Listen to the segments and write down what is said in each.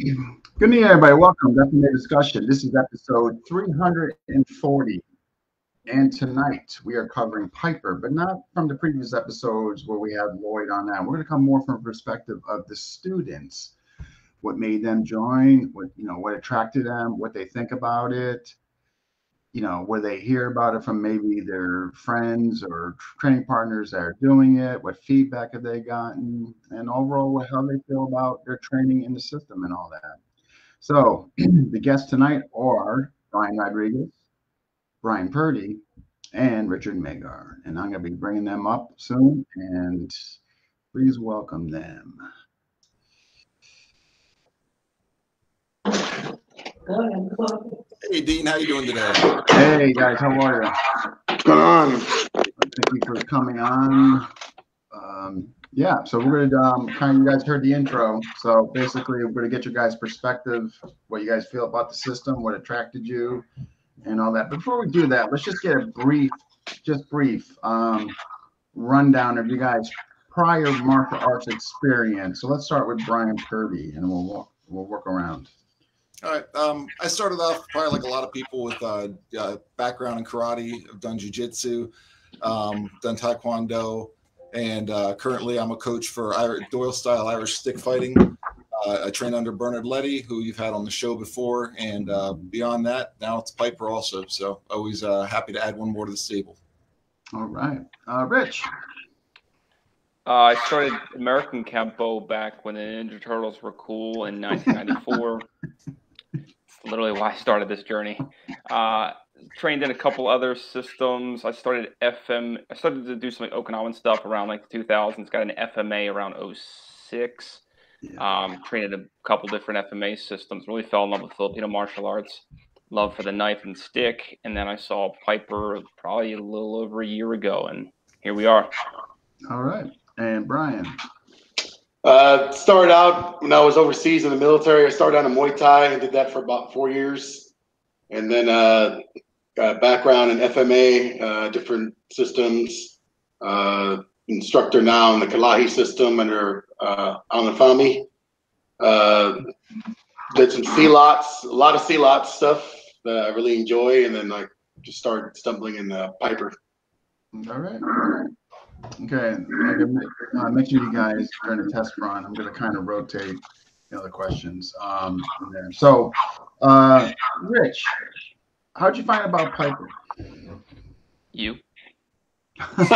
Good evening, everybody. Welcome. Definitely a discussion. This is episode 340. And tonight we are covering Piper, but not from the previous episodes where we had Lloyd on that. We're going to come more from a perspective of the students, what made them join, what attracted them, what they think about it, where they hear about it from maybe their friends or training partners that are doing it, what feedback have they gotten, and overall how they feel about their training in the system and all that. So the guests tonight are Brian Rodriquez, Brian Purdy, and Richard Meagher. And I'm going to be bringing them up soon, and please welcome them. Hey, Dean, how you doing today? Hey, guys, how are you? What's going on? Thank you for coming on. Yeah, so we're going to you guys heard the intro. So basically, we're going to get your guys' perspective, what you guys feel about the system, what attracted you, and all that. Before we do that, let's just get a brief rundown of you guys' prior martial arts experience. So let's start with Brian Purdy, and we'll work around. All right. I started off probably like a lot of people with background in karate. I've done jiu-jitsu, done taekwondo, and currently I'm a coach for Doyle-style Irish stick fighting. I train under Bernard Letty, who you've had on the show before, and beyond that, now it's Piper also. So always happy to add one more to the stable. All right. Rich. I started American Kempo back when the Ninja Turtles were cool in 1994. It's literally why I started this journey. Trained in a couple other systems. I started to do some Okinawan stuff around like the 2000s. Got an FMA around 06. Trained in a couple different FMA systems. Really fell in love with Filipino martial arts. Love for the knife and stick. And then I saw Piper probably a little over a year ago, and here we are. All right. And Brian. Started out when I was overseas in the military. I started out in Muay Thai and did that for about 4 years. And then got a background in FMA, different systems. Instructor now in the Kalahi system under Alnafami. Did some C-lots, a lot of C-lots stuff that I really enjoy. And then I just started stumbling in Piper. All right. Okay, I can make sure you guys during the test run. I'm going to kind of rotate the questions in there. So, Rich, how'd you find about Piper? You. That's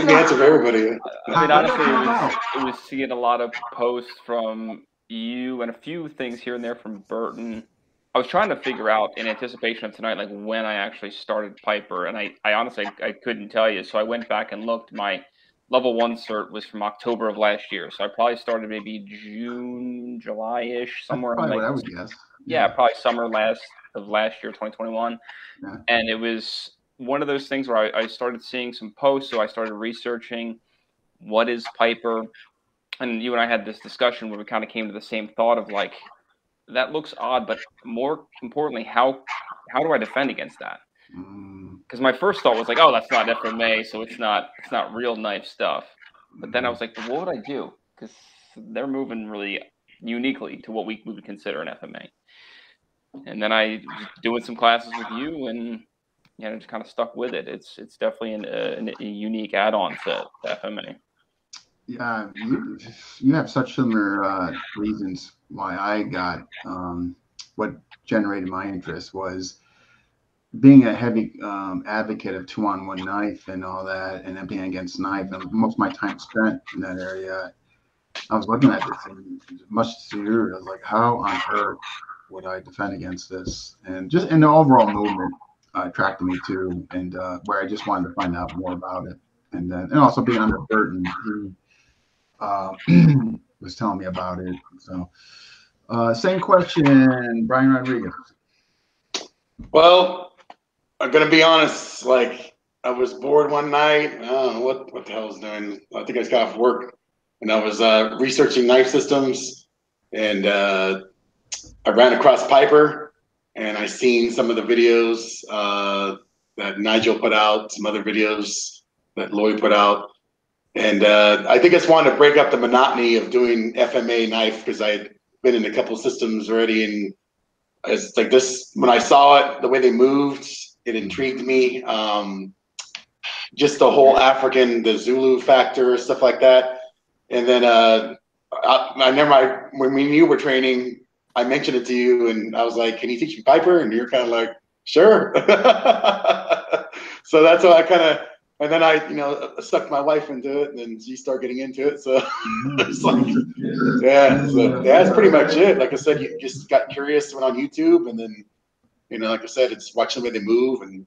an answer for everybody. I mean, honestly, it was seeing a lot of posts from you and a few things here and there from Burton. I was trying to figure out in anticipation of tonight, like when I actually started Piper, and I honestly I couldn't tell you. So I went back and looked. My level 1 cert was from October of last year, so I probably started maybe June, July-ish, somewhere. That's probably what I would guess. Yeah, probably summer of last year, 2021. Yeah. And it was one of those things where I started seeing some posts, so I started researching what is Piper, and you and I had this discussion where we kind of came to the same thought of like, that looks odd, but more importantly, how do I defend against that? Because my first thought was like, oh, that's not FMA, so it's not real knife stuff. But then I was like, well, what would I do? Because they're moving really uniquely to what we would consider an FMA. And then I was doing some classes with you, and just kind of stuck with it. It's definitely a unique add-on to FMA. Yeah, you have such similar reasons why I got what generated my interest was being a heavy advocate of 2-on-1 knife and all that, and being against knife, and most of my time spent in that area. I was looking at this and much serious. I was like, how on earth would I defend against this? And just in the overall movement attracted me too, and where I just wanted to find out more about it, and also being under Burton, who was telling me about it. So, same question, Brian Rodriquez. Well, I'm gonna be honest. Like, I was bored one night. I don't know what the hell I was doing. I think I just got off work, and I was researching knife systems, and I ran across Piper, and I seen some of the videos that Nigel put out, some other videos that Lloyd put out. And I think I just wanted to break up the monotony of doing FMA knife because I had been in a couple systems already, and it's like this. When I saw it, the way they moved, it intrigued me. Just the whole the Zulu factor, stuff like that. And then I remember when you were training, I mentioned it to you, and I was like, "Can you teach me Piper?" And you're kind of like, "Sure." So that's how I kind of. And then I, sucked my wife into it, and then she started getting into it. So it's like, that's pretty much it. Like I said, you just got curious, went on YouTube, and then, like I said, it's watching the way they move, and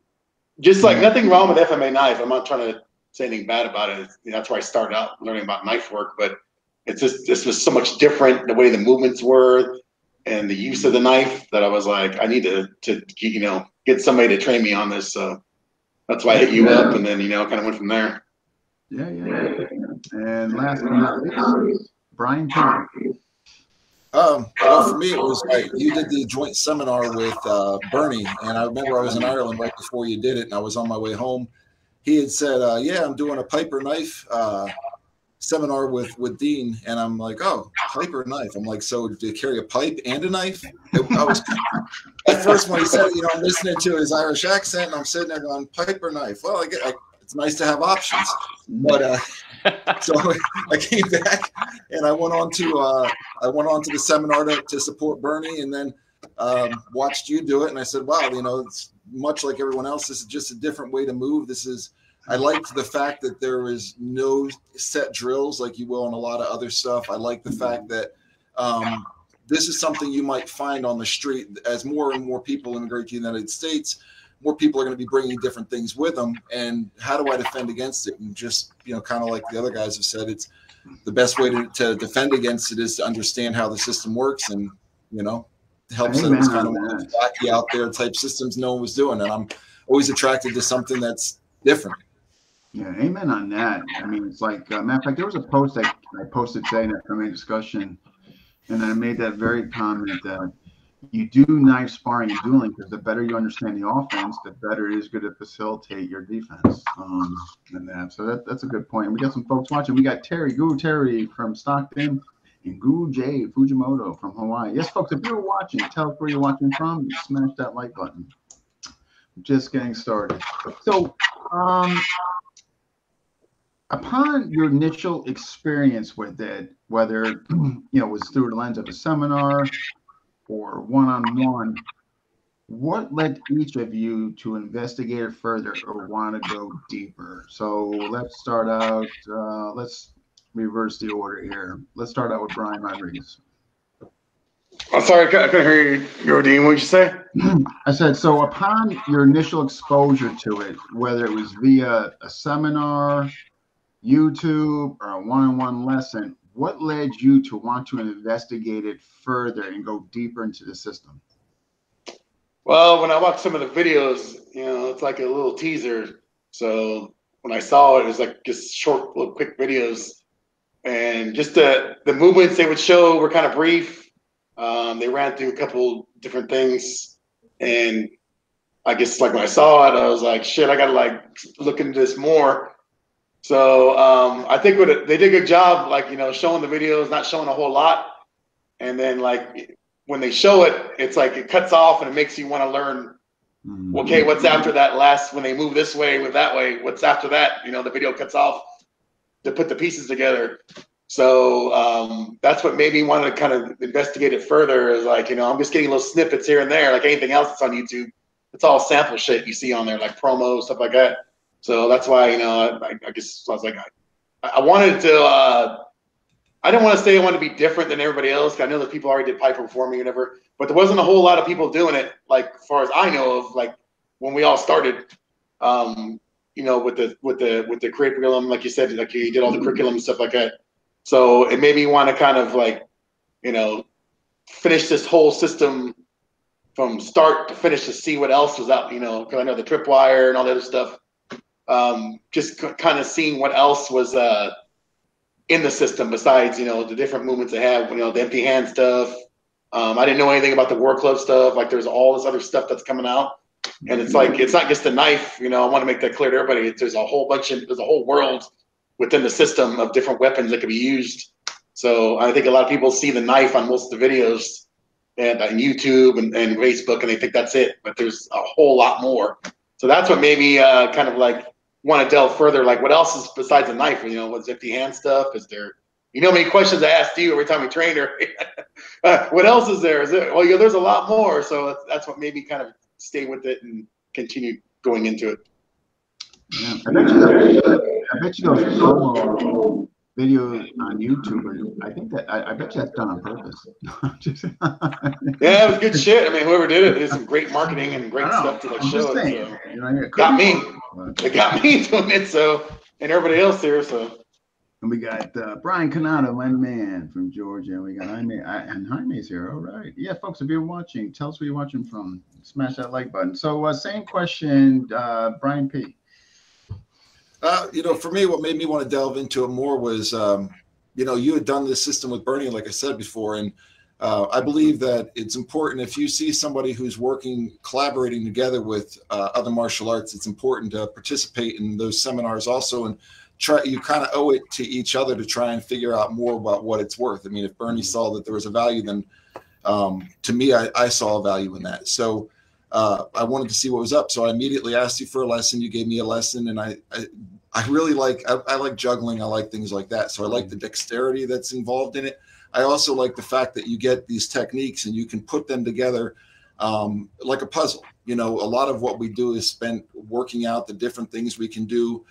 just like nothing wrong with FMA knife. I'm not trying to say anything bad about it. That's where I started out learning about knife work, but it's just this was so much different the way the movements were and the use of the knife that I was like, I need to get somebody to train me on this. So that's why I hit you up, and then kind of went from there. Yeah. And last but not least, Brian Purdy. Well, for me, it was like you did the joint seminar with Bernie, and I remember I was in Ireland right before you did it, and I was on my way home. He had said, "Yeah, I'm doing a Piper knife seminar with Dean," and I'm like, "Oh, Piper knife." I'm like, "So do you carry a pipe and a knife?" I was at first when he said it, I'm listening to his Irish accent, and I'm sitting there going, "Piper knife." Well, it's nice to have options, but so I came back and I went on to the seminar to support Bernie, and then watched you do it, and I said, "Wow, it's much like everyone else. This is just a different way to move. I liked the fact that there is no set drills like you will in a lot of other stuff. I like the fact that this is something you might find on the street as more and more people immigrate to the United States. More people are going to be bringing different things with them. And how do I defend against it? And just, kind of like the other guys have said, it's the best way to defend against it is to understand how the system works and, help set those kind of wacky out there type systems no one was doing. And I'm always attracted to something that's different. Yeah, amen on that. I mean, it's like, matter of fact, there was a post that I posted today in that FMA discussion, and I made that very comment that you do knife sparring and dueling because the better you understand the offense, the better it is going to facilitate your defense. So that's a good point. And we got some folks watching. We got Terry from Stockton, and Gu J Fujimoto from Hawaii. Yes, folks, if you're watching, tell us where you're watching from. Smash that like button. Just getting started. So, upon your initial experience with it, whether it was through the lens of a seminar or one-on-one, what led each of you to investigate it further or want to go deeper? So let's start out. Let's reverse the order here. Let's start out with Brian Rodriquez. I'm sorry, I couldn't hear you, Rodine. What did you say? I said, so upon your initial exposure to it, whether it was via a seminar, YouTube, or a one-on-one lesson, what led you to want to investigate it further and go deeper into the system? Well, when I watched some of the videos, it's like a little teaser. So when I saw it, it was like just short, little quick videos. And just the movements they would show were kind of brief. They ran through a couple different things. And I guess like when I saw it, I was like, shit, I got to look into this more. So I think they did a good job, showing the videos, not showing a whole lot. And then when they show it, it's like it cuts off and it makes you want to learn, okay, what's after that when they move this way with that way, what's after that? The video cuts off to put the pieces together. So that's what made me want to kind of investigate it further is I'm just getting little snippets here and there, like anything else that's on YouTube. It's all sample shit you see on there, like promo, stuff like that. So that's why, I guess I was like, I wanted to, I didn't want to say I wanted to be different than everybody else. I know that people already did Piper before me or whatever, but there wasn't a whole lot of people doing it, as far as I know of, when we all started, with the curriculum, like you said, you did all the curriculum and stuff like that. So it made me want to kind of finish this whole system from start to finish to see what else was out, because I know the tripwire and all the other stuff. Just kind of seeing what else was in the system besides, the different movements they have, the empty hand stuff. I didn't know anything about the war club stuff. There's all this other stuff that's coming out. And it's not just the knife, I want to make that clear to everybody. There's a whole world within the system of different weapons that could be used. So I think a lot of people see the knife on most of the videos and on YouTube and Facebook, and they think that's it. But there's a whole lot more. So that's what made me kind of like want to delve further. Like, what else is besides a knife? You know, what's empty hand stuff? Is there, you know, many questions I asked you every time we trained her. What else is there? Is it? Well, yeah, there's a lot more. So that's what made me kind of stay with it and continue going into it. Yeah, I bet you those promo videos on YouTube. I bet you that's done on purpose. Yeah, it was good shit. I mean, whoever did it did some great marketing and great stuff to that show. So. You know, it got me. It got me doing it. So, and everybody else here. So. And we got Brian Canado, my man from Georgia. And we got Jaime's here. All right. Yeah, folks, if you're watching, tell us where you're watching from. Smash that like button. So, same question, Brian P. You know, for me, what made me want to delve into it more was, you know, you had done this system with Bernie, like I said before, and I believe that it's important if you see somebody who's collaborating together with other martial arts, it's important to participate in those seminars also, and you kind of owe it to each other to try and figure out more about what it's worth. I mean, if Bernie saw that there was a value, then to me, I saw a value in that. So I wanted to see what was up. So I immediately asked you for a lesson. You gave me a lesson, and I really like juggling. I like things like that. So I like the dexterity that's involved in it. I also like the fact that you get these techniques and you can put them together like a puzzle. You know, a lot of what we do is spent working out the different things we can do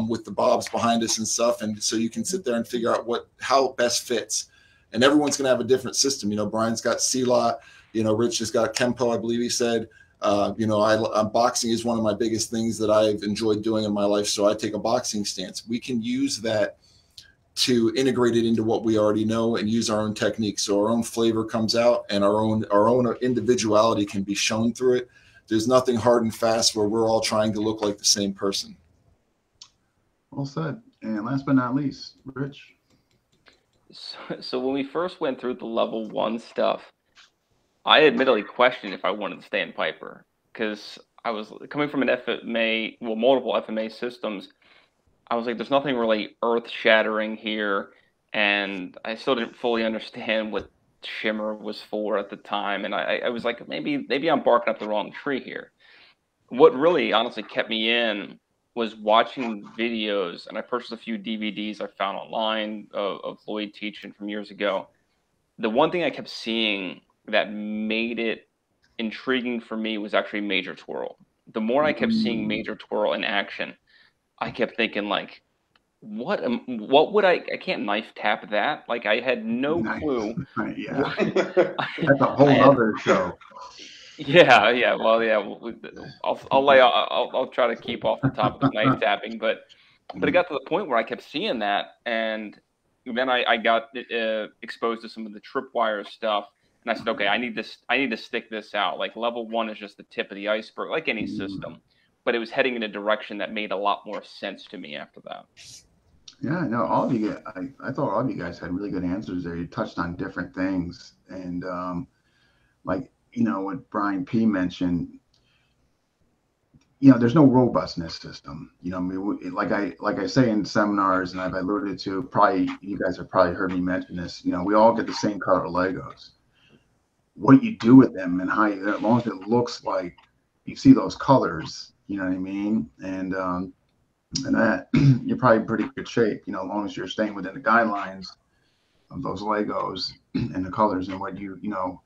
with the bobs behind us and stuff. And so you can sit there and figure out how it best fits. And everyone's going to have a different system. You know, Brian's got C-Lot. You know, Rich has got Kempo, I believe he said. You know, boxing is one of my biggest things that I've enjoyed doing in my life. So I take a boxing stance. We can use that to integrate it into what we already know and use our own techniques. So our own flavor comes out and our own individuality can be shown through it. There's nothing hard and fast where we're all trying to look like the same person. Well said. And last but not least, Rich. So when we first went through the level 1 stuff, I admittedly questioned if I wanted to stay in Piper because I was coming from an FMA, well, multiple FMA systems. I was like, there's nothing really earth-shattering here, and I still didn't fully understand what Shimmer was for at the time, and I was like, maybe I'm barking up the wrong tree here. What really, honestly, kept me in was watching videos, and I purchased a few DVDs I found online of Lloyd teaching from years ago. The one thing I kept seeing that made it intriguing for me was actually Major Twirl. The more I kept seeing Major Twirl in action, I kept thinking like, what would I can't knife tap that. Like I had no clue. Yeah. That's a whole other show. Yeah. Well, yeah, I'll try to keep off the top of the knife tapping, but it got to the point where I kept seeing that, and then I got exposed to some of the tripwire stuff. And I said, okay, I need to stick this out. Like level 1 is just the tip of the iceberg, like any system. But it was heading in a direction that made a lot more sense to me after that. Yeah, no, all of you guys, I thought all of you guys had really good answers there. You touched on different things. And like, you know, what Brian P mentioned, you know, there's no robustness system. You know, I mean, like I say in seminars, and I've alluded to, probably you guys have probably heard me mention this. You know, we all get the same color Legos. What you do with them and how, as long as it looks like you see those colors, you know what I mean, and that you're probably in pretty good shape. You know, as long as you're staying within the guidelines of those Legos and the colors and what you know,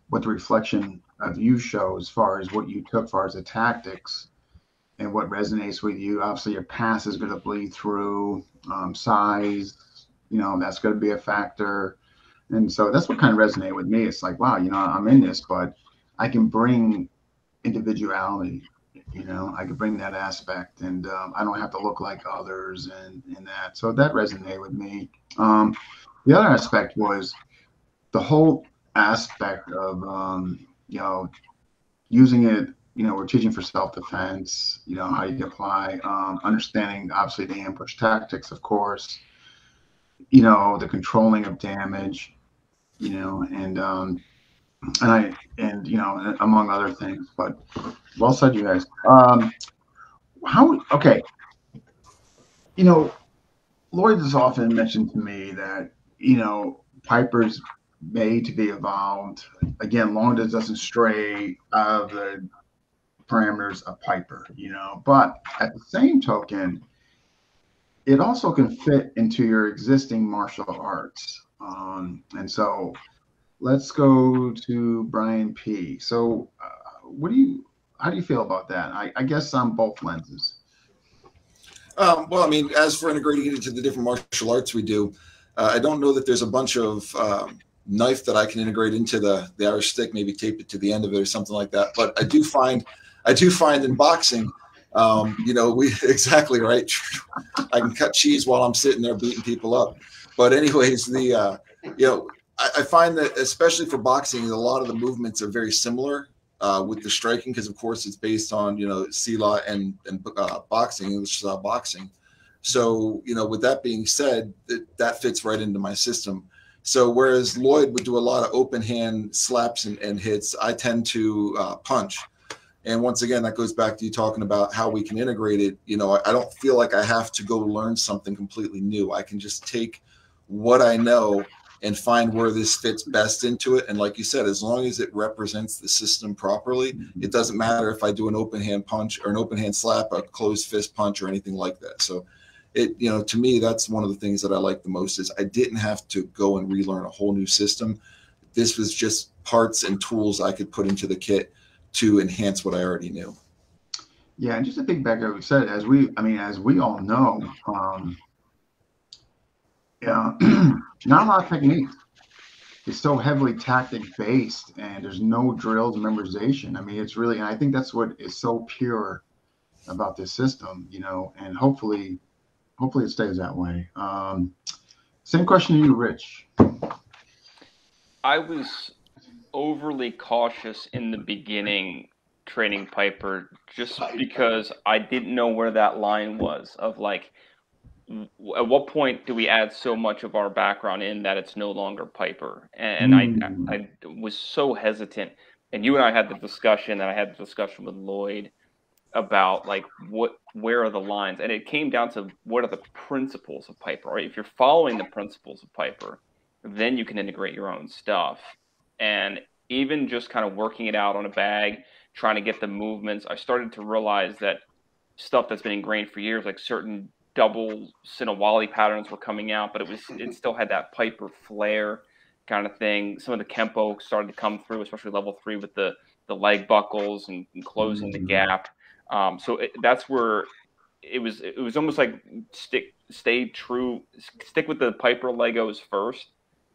what the reflection of you show as far as what you took, as far as the tactics. And what resonates with you. Obviously, your pass is going to bleed through. Size, you know, that's going to be a factor. And so that's what kind of resonated with me. It's like, wow, you know, I'm in this, but I can bring individuality. You know, I can bring that aspect, and I don't have to look like others, and that. So that resonated with me. The other aspect was the whole aspect of, you know, using it. You know, we're teaching for self-defense, you know, how you can apply, understanding, obviously, the ambush tactics, of course, you know, the controlling of damage, you know, and you know, among other things. But well said, you guys. Okay, you know, Lloyd has often mentioned to me that, Piper's made to be evolved. Again, long as it doesn't stray out of the parameters of Piper, But at the same token, it also can fit into your existing martial arts. And so let's go to Brian P. So how do you feel about that? I guess on both lenses. Well, I mean, as for integrating it into the different martial arts we do, I don't know that there's a bunch of knife that I can integrate into the Irish stick, maybe tape it to the end of it or something like that. But I do find in boxing, we exactly right. I can cut cheese while I'm sitting there beating people up. But anyways, I find that especially for boxing, a lot of the movements are very similar with the striking, because of course it's based on silat and boxing, English style boxing. So with that being said, that fits right into my system. So whereas Lloyd would do a lot of open hand slaps and hits, I tend to punch. And once again, that goes back to you talking about how we can integrate it. I don't feel like I have to go learn something completely new. I can just take what I know and find where this fits best into it. And like you said, as long as it represents the system properly, it doesn't matter if I do an open hand punch or an open hand slap, a closed fist punch, or anything like that. So to me, that's one of the things that I like the most, is I didn't have to go and relearn a whole new system. This was just parts and tools I could put into the kit to enhance what I already knew. Yeah, and just to think back to what we said, as we all know, not a lot of technique. It's so heavily tactic based, and there's no drills, memorization. I mean, it's really, and I think that's what is so pure about this system, and hopefully it stays that way. Same question to you, Rich. I was overly cautious in the beginning training Piper, just because I didn't know where that line was of like, at what point do we add so much of our background in that it's no longer Piper? And I was so hesitant. And you and I had the discussion, and I had the discussion with Lloyd about like where are the lines, and it came down to what are the principles of Piper. Right? If you're following the principles of Piper, then you can integrate your own stuff. And even just kind of working it out on a bag, trying to get the movements, I started to realize that stuff that's been ingrained for years, like certain double Sinawali patterns were coming out, but it still had that Piper flair kind of thing. Some of the Kempo started to come through, especially level 3 with the leg buckles and closing the gap. So that's where it was almost like stick with the Piper Legos first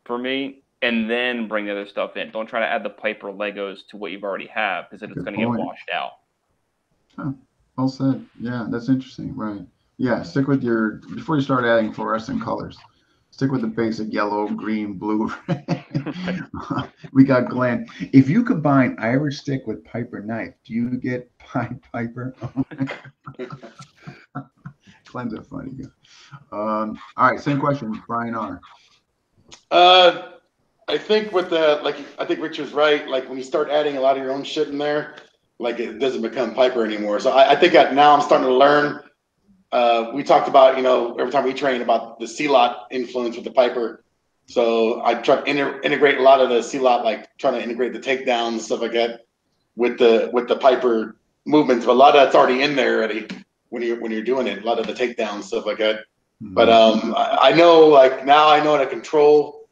for me, and then bring the other stuff in. Don't try to add the Piper Legos to what you've already have, because it's going to get washed out. Huh. Well said. Yeah, that's interesting. Right. Yeah, stick with before you start adding fluorescent colors, stick with the basic yellow, green, blue. We got Glenn. If you combine Irish stick with Piper knife, do you get Piper? Glenn's a funny guy. All right, same question, Brian R. I think I think Rich was right. Like when you start adding a lot of your own shit in there, like it doesn't become Piper anymore. So I think that now I'm starting to learn. We talked about, every time we train about the silat influence with the Piper. So I try to integrate a lot of the silat, like trying to integrate the takedowns and stuff like that with the Piper movements. But a lot of that's already in there already when you're doing it. A lot of the takedowns, stuff like that. Mm-hmm. But I know, like now I know how to control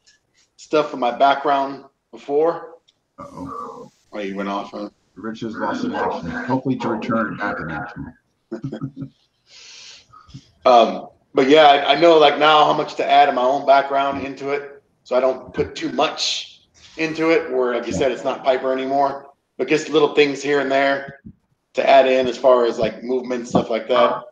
stuff from my background before. Uh-oh. Oh, you went off, huh? Rich has lost in action. Hopefully to return back in action. But yeah, I know like now how much to add in my own background into it, so I don't put too much into it. Where, like you said, it's not Piper anymore, but just little things here and there to add in as far as like movement, stuff like that.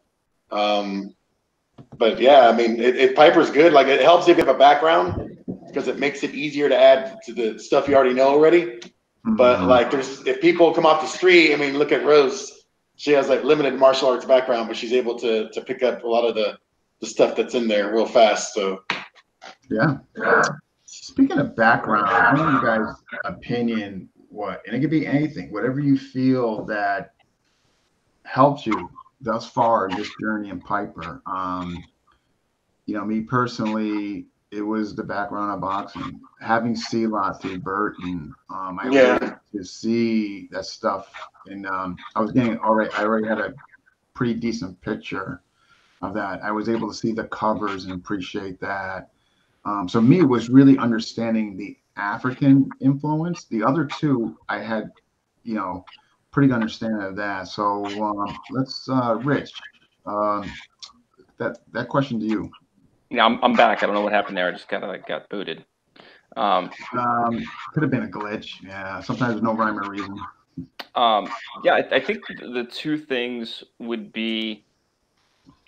But yeah, I mean, Piper's good. Like it helps if you have a background because it makes it easier to add to the stuff you already know already. But like, if people come off the street, I mean, look at Rose. She has like limited martial arts background, but she's able to pick up a lot of the stuff that's in there real fast. So yeah. Speaking of background, I want you guys' opinion. And it could be anything, whatever you feel that helps you thus far in this journey in Piper. me personally, it was the background of boxing. Having C-Lot through Burton, I was able to see that stuff, and I was getting already. I already had a pretty decent picture of that. I was able to see the covers and appreciate that. So me, it was really understanding the African influence. The other two, I had, pretty good understanding of that. So let's, Rich, that question to you. Yeah, I'm back. I don't know what happened there. I just got booted. Could have been a glitch. Yeah, sometimes there's no rhyme or reason. Yeah, I think the two things would be,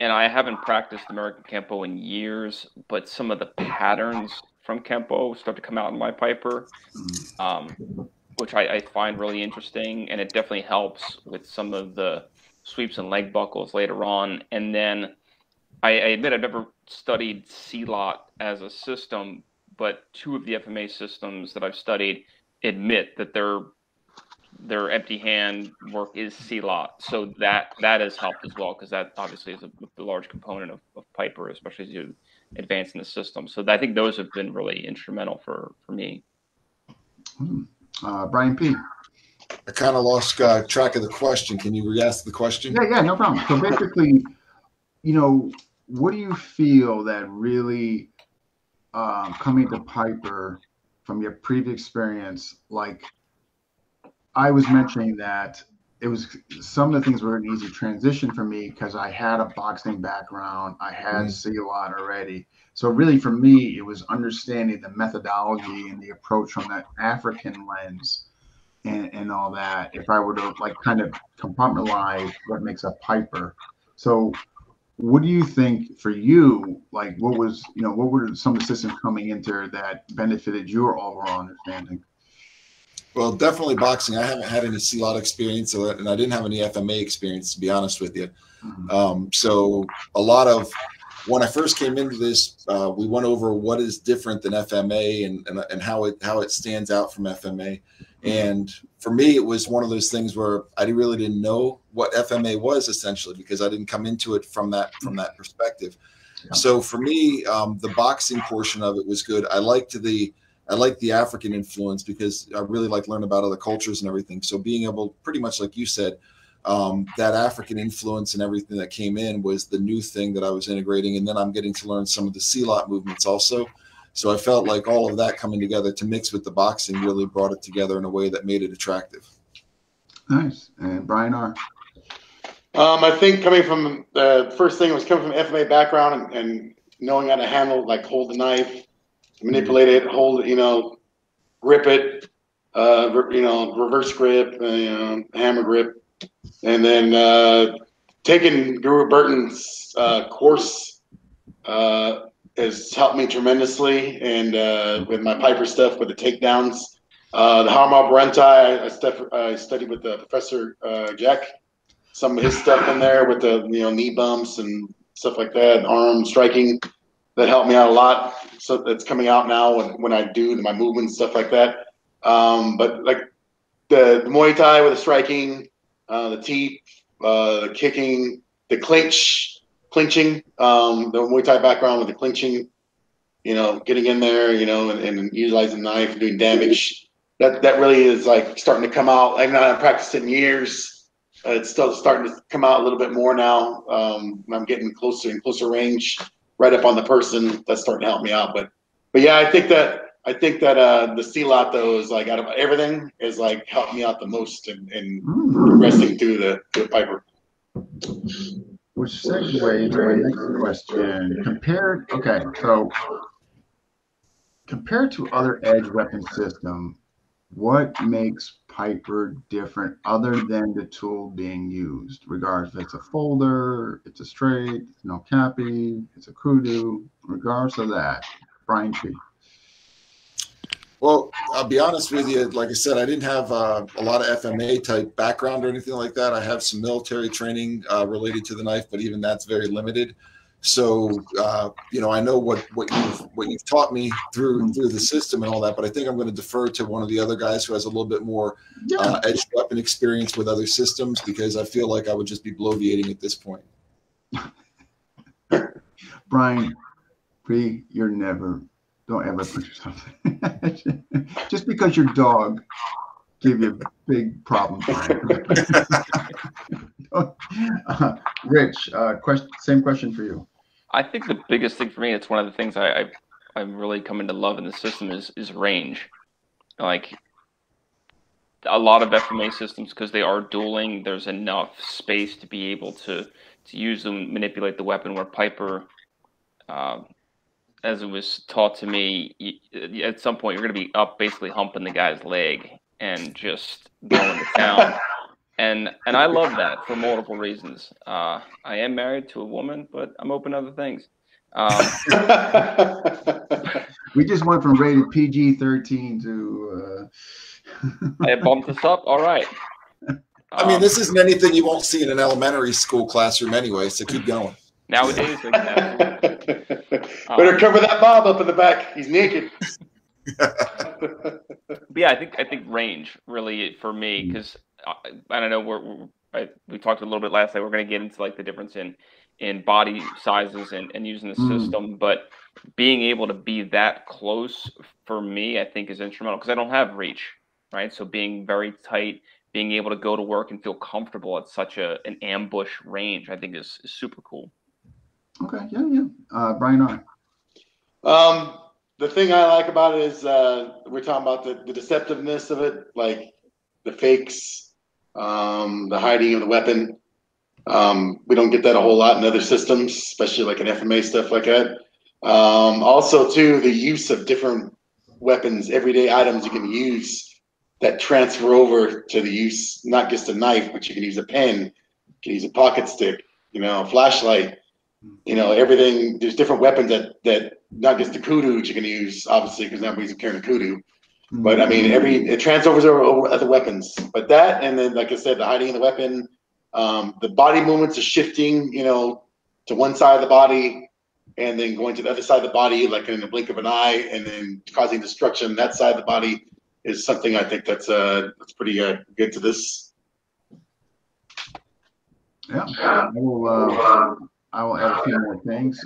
and I haven't practiced American Kempo in years, but some of the patterns from Kempo start to come out in my Piper, which I find really interesting, and it definitely helps with some of the sweeps and leg buckles later on. And then I admit I've never studied C-Lot as a system, but two of the FMA systems that I've studied admit that their empty hand work is C-Lot. So that has helped as well, because that obviously is a large component of Piper, especially as you advance in the system. So I think those have been really instrumental for me. Brian P. I kind of lost track of the question. Can you re-ask the question? Yeah, no problem. So basically, what do you feel that really coming to Piper from your previous experience, like I was mentioning that it was some of the things were an easy transition for me because I had a boxing background. I had C-Lot already. So really for me, it was understanding the methodology and the approach from that African lens and all that. If I were to kind of compartmentalize what makes a Piper. So what do you think for you, what were some of the systems coming into that benefited your overall understanding? Well, definitely boxing. I haven't had any C-Lot experience, and I didn't have any FMA experience, to be honest with you. So a lot of when I first came into this, we went over what is different than FMA and how it stands out from FMA. And for me, it was one of those things where I really didn't know what FMA was, essentially, because I didn't come into it from that perspective. Yeah. So for me, the boxing portion of it was good. I liked the African influence because I really like learning about other cultures and everything. So being able, pretty much like you said, that African influence and everything that came in was the new thing that I was integrating. And then I'm getting to learn some of the C-Lot movements also. So I felt like all of that coming together to mix with the boxing really brought it together in a way that made it attractive. Nice. And Brian R. I think coming from the first thing was coming from FMA background and knowing how to handle, hold the knife, manipulate it, hold it, grip it, reverse grip, hammer grip. And then taking Guru Burton's course has helped me tremendously. And with my Piper stuff, with the takedowns, the Harma Barenti, I studied with the Professor Jack. Some of his stuff in there with the knee bumps and stuff like that, arm striking, that helped me out a lot. So that's coming out now when I do my movements, stuff like that. But like the Muay Thai with the striking, the teep, the kicking, the clinching, the Muay Thai background with the clinching, getting in there, and utilizing the knife and doing damage. That really is starting to come out. I've not practiced it in years. It's still starting to come out a little bit more now. I'm getting closer and closer range, right up on the person. That's starting to help me out. But yeah, I think that the C-Lot though is out of everything is helped me out the most in progressing through the Piper. Which segues to my next question. Compared to other edge weapon system, what makes Piper different other than the tool being used? Regardless if it's a folder, it's a straight, it's no cappy, it's a kudu, regardless of that. Brian P. Well, I'll be honest with you. Like I said, I didn't have a lot of FMA type background or anything like that. I have some military training related to the knife, but even that's very limited. So, I know what you've taught me through the system and all that, but I think I'm going to defer to one of the other guys who has a little bit more edge weapon experience with other systems, because I feel like I would just be bloviating at this point. Brian, Bree, don't ever put yourself just because your dog give you big problems. Rich, same question for you. I think the biggest thing for me, it's one of the things I'm really coming to love in the system is range. Like a lot of FMA systems, because they are dueling, there's enough space to be able to use them, manipulate the weapon. Where Piper, as it was taught to me, at some point you're going to be up basically humping the guy's leg and just going to town. And I love that for multiple reasons. I am married to a woman, but I'm open to other things. We just went from rated PG-13 to. I bumped this up. All right. I mean, this isn't anything you won't see in an elementary school classroom anyway, so keep going. Nowadays, better cover that Bob up in the back. He's naked. But yeah, I think range really for me, because I don't know, we talked a little bit last night. We're going to get into like the difference in body sizes and using the system, but being able to be that close for me, I think is instrumental, because I don't have reach, right? So being very tight, being able to go to work and feel comfortable at such an ambush range, I think is super cool. Okay, yeah. Brian, the thing I like about it is we're talking about the deceptiveness of it, like the fakes, the hiding of the weapon. We don't get that a whole lot in other systems, especially like in FMA stuff like that. Also, too, the use of different weapons, everyday items you can use that transfer over to the use, not just a knife, but you can use a pen, you can use a pocket stick, a flashlight, everything. There's different weapons that not just the kudu you can use, obviously, because nobody's carrying a kudu. But I mean, it transfers over other weapons. But that, and then, like I said, the hiding of the weapon, the body movements are shifting, to one side of the body, and then going to the other side of the body, like in the blink of an eye, and then causing destruction on that side of the body is something I think that's pretty good to this. Yeah, I will add a few more things.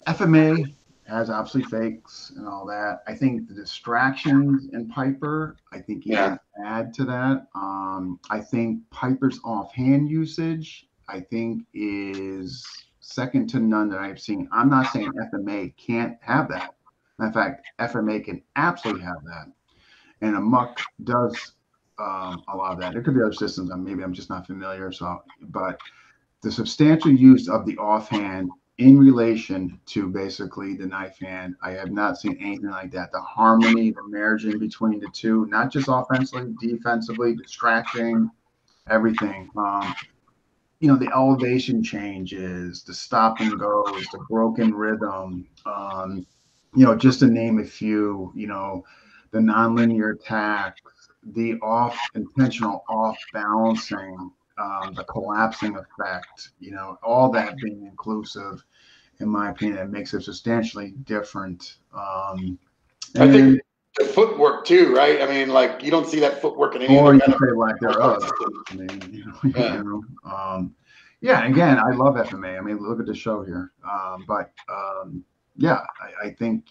FMA has obviously fakes and all that. I think the distractions in Piper, I think you can add to that. I think Piper's offhand usage, I think, is second to none that I've seen. I'm not saying FMA can't have that. In fact, FMA can absolutely have that. And Amok does a lot of that. There could be other systems, maybe I'm just not familiar. But the substantial use of the offhand in relation to basically the knife hand, I have not seen anything like that. The harmony, the margin between the two, not just offensively, defensively, distracting, everything. The elevation changes, the stop and goes, the broken rhythm, just to name a few, the nonlinear attacks, the intentional off balancing, the collapsing effect, all that being inclusive, in my opinion, it makes it substantially different. I think the footwork too, right? I mean, like you don't see that footwork in any or other you can say lack thereof. Again, I love FMA. I mean, look at the show here. I think,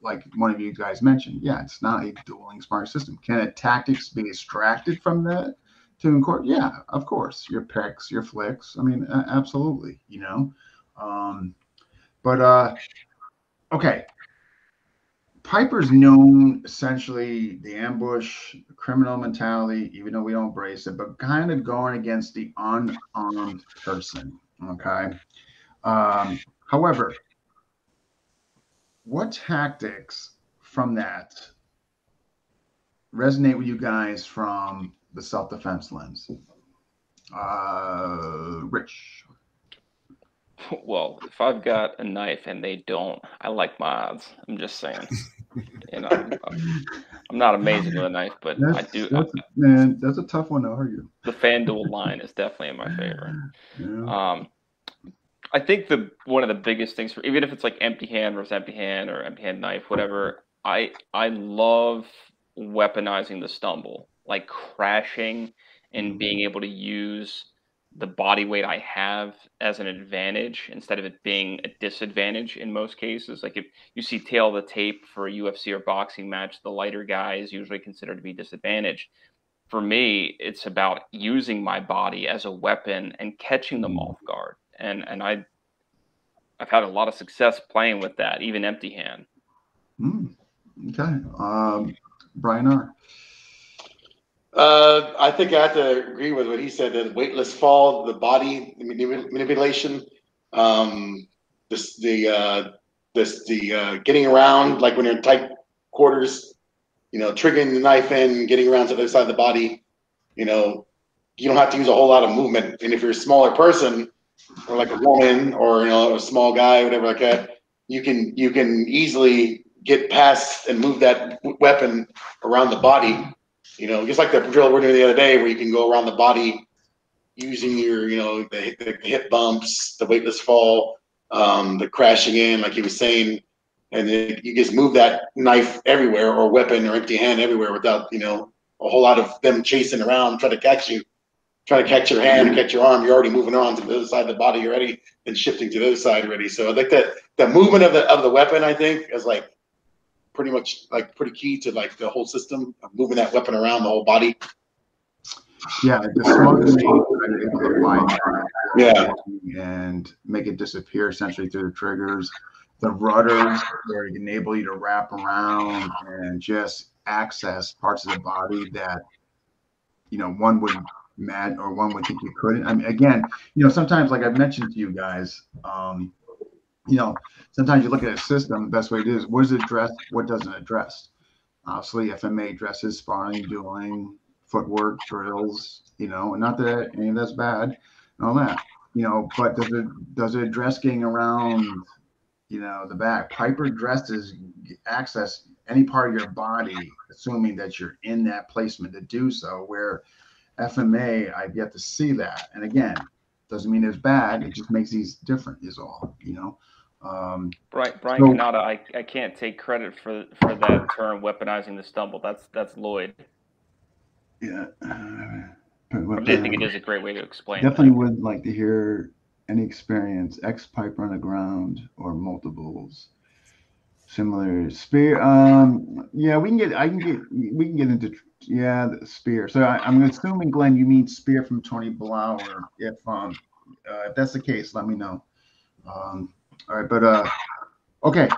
like one of you guys mentioned, it's not a dueling smart system. Can a tactics be extracted from that to incorporate? Yeah, of course. Your picks, your flicks. I mean, absolutely, okay. Piper's known essentially the ambush, the criminal mentality, even though we don't embrace it, but kind of going against the unarmed person. Okay. However, what tactics from that resonate with you guys from the self-defense lens? Rich. Well, if I've got a knife and they don't, I like my odds. I'm just saying. I'm not amazing with a knife, but I do. That's a tough one to argue. The FanDuel line is definitely in my favor. Yeah. I think one of the biggest things, even if it's like empty hand versus empty hand or empty hand knife, whatever, I love weaponizing the stumble, like crashing and being able to use the body weight I have as an advantage instead of it being a disadvantage in most cases. Like if you see tail of the tape for a UFC or boxing match, the lighter guy is usually considered to be disadvantaged. For me, it's about using my body as a weapon and catching them off guard. And I've had a lot of success playing with that, even empty hand. Okay. Brian R. I think I have to agree with what he said, that weightless fall, the body manipulation, the getting around, like when you're in tight quarters, triggering the knife in, getting around to the other side of the body, you don't have to use a whole lot of movement. And if you're a smaller person, or like a woman, or a small guy, whatever like that, you can easily get past and move that weapon around the body. Just like the drill we're doing the other day, where you can go around the body using your, the hip bumps, the weightless fall, the crashing in, like he was saying, and you just move that knife everywhere, or weapon, or empty hand everywhere, without a whole lot of them chasing around, trying to catch you, trying to catch your hand, catch your arm. You're already moving on to the other side of the body already, and shifting to the other side already. So I think that the movement of the weapon, I think, is like pretty much like pretty key to like the whole system of moving that weapon around the whole body. Yeah, the smoke and make it disappear essentially through the triggers. The rudders, where it enable you to wrap around and just access parts of the body that one would imagine, or one would think you couldn't. I mean, again, sometimes, like I've mentioned to you guys, sometimes you look at a system, the best way to do is what does it address, what doesn't address. Obviously, FMA addresses sparring, dueling, footwork, drills, and not that any of that's bad and all that, but does it address getting around, the back? Piper addresses access any part of your body, assuming that you're in that placement to do so, where FMA, I've yet to see that. And again, doesn't mean it's bad. It just makes these different is all, Brian Canada, I can't take credit for that term, weaponizing the stumble. That's Lloyd. Yeah. I think it is a great way to explain. Definitely would like to hear any experience, Piper on the ground or multiples. Similar spear. Yeah, we can get into the spear. So I'm assuming, Glenn, you mean spear from Tony Blauer. If that's the case, let me know. All right, but okay.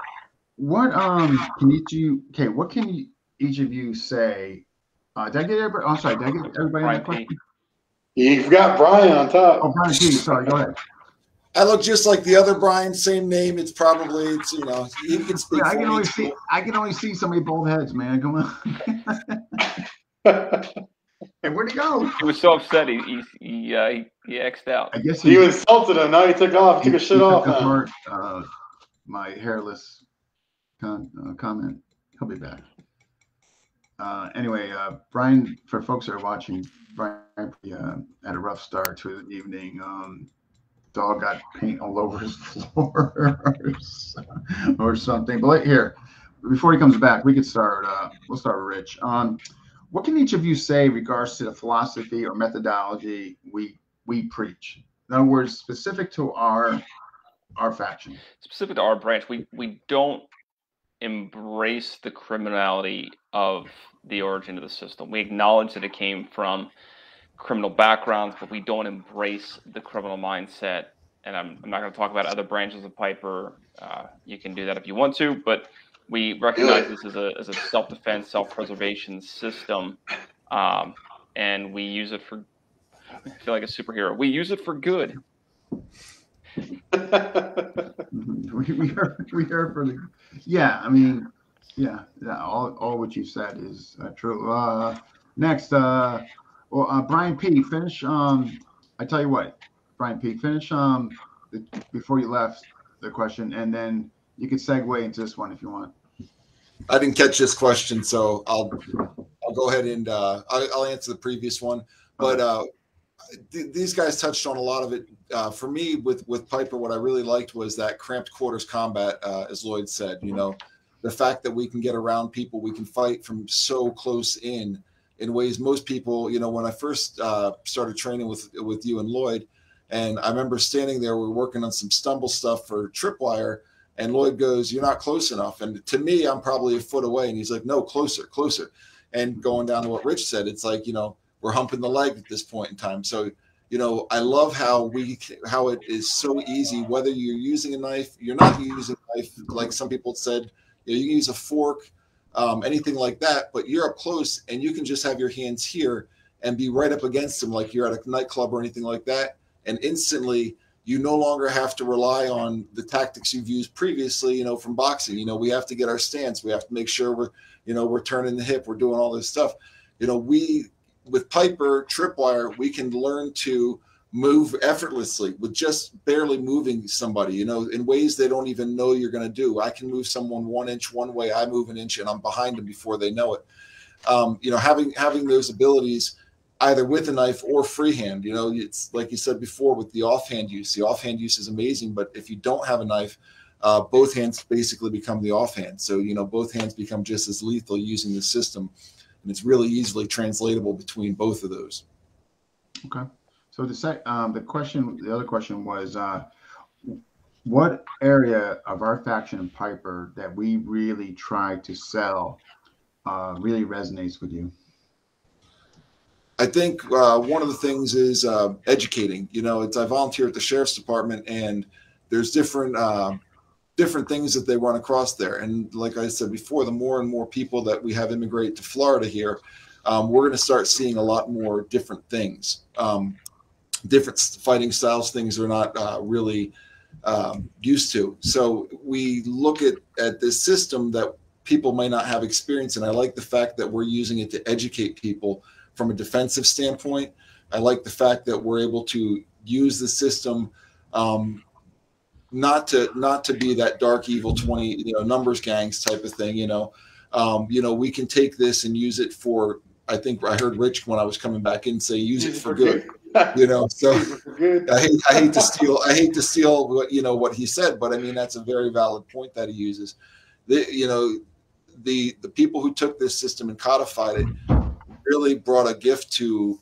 What what can each of you say? Did I get everybody? Oh, sorry, did I get everybody on that question? You've got Brian on top. Oh, Brian P. Sorry, go ahead. I look just like the other Brian, same name. It's probably he can speak. Yeah, I can only see so many bald heads, man. Come on. And where'd he go? He was so upset. He X'd out. I guess he insulted him. Now he took off. He took a shit off. My hairless comment. He'll be back. Anyway, Brian, for folks that are watching, Brian had a rough start to the evening. Dog got paint all over his floor or something. But here, before he comes back, we could start. We'll start with Rich. What can each of you say in regards to the philosophy or methodology we preach? In other words, specific to our faction, specific to our branch, we don't embrace the criminality of the origin of the system. We acknowledge that it came from criminal backgrounds, but we don't embrace the criminal mindset. And I'm not going to talk about other branches of Piper. You can do that if you want to, but we recognize this as a self-defense, self-preservation system, and we use it for. I feel like a superhero. We use it for good. we are for the. Yeah, I mean, yeah. All what you said is true. Next, Brian P. Finish. I tell you what, Brian P. Finish. Before you left the question, and then you can segue into this one if you want. I didn't catch this question, so I'll go ahead and I'll answer the previous one. But these guys touched on a lot of it. For me, with Piper, what I really liked was that cramped quarters combat, as Lloyd said. The fact that we can get around people, we can fight from so close in. in ways most people, you know, when I first started training with you and Lloyd, and I remember standing there, we were working on some stumble stuff for tripwire, and Lloyd goes, "You're not close enough." And to me, I'm probably a foot away, and he's like, "No, closer, closer." And going down to what Rich said, it's like, you know, we're humping the leg at this point in time. So, you know, I love how it is so easy, whether you're using a knife, you're not using a knife, like some people said, you know, you can use a fork, anything like that, but you're up close and you can just have your hands here and be right up against them like you're at a nightclub or anything like that. And instantly you no longer have to rely on the tactics you've used previously, you know, from boxing. You know, we have to get our stance. We have to make sure we're turning the hip. We're doing all this stuff. You know, with Piper tripwire, we can learn to move effortlessly with just barely moving somebody, you know, in ways they don't even know you're going to do. I can move someone 1 inch one way, I move an inch, and I'm behind them before they know it. You know, having those abilities either with a knife or freehand, you know, it's like you said before with the offhand use. The offhand use is amazing, but if you don't have a knife, both hands basically become the offhand. So, you know, both hands become just as lethal using the system, and it's really easily translatable between both of those. Okay. So the other question was, what area of our faction and Piper that we really try to sell really resonates with you? I think one of the things is educating. You know, I volunteer at the sheriff's department, and there's different things that they run across there. And like I said before, the more and more people that we have immigrate to Florida here, we're going to start seeing a lot more different things, different fighting styles, things they're not really used to. So we look at this system that people may not have experience in. I like the fact that we're using it to educate people from a defensive standpoint. I like the fact that we're able to use the system not to be that dark evil 20 numbers gangs type of thing. We can take this and use it for, I think I heard Rich when I was coming back in say use it for good. So I hate to steal what he said, but I mean that's a very valid point that he uses. The people who took this system and codified it really brought a gift to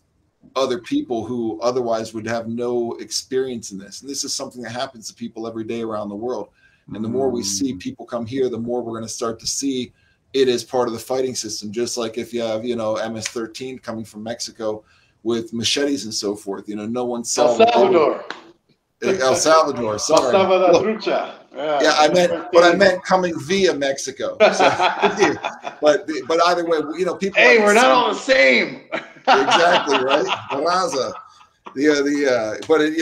other people who otherwise would have no experience in this. And this is something that happens to people every day around the world. And the more we see people come here, the more we're going to start to see it as part of the fighting system. Just like if you have, MS-13 coming from Mexico with machetes and so forth, no one saw El Salvador. Sorry. I meant coming via Mexico. So, but either way, people. Hey, we're not all the same. Exactly right. Raza. But it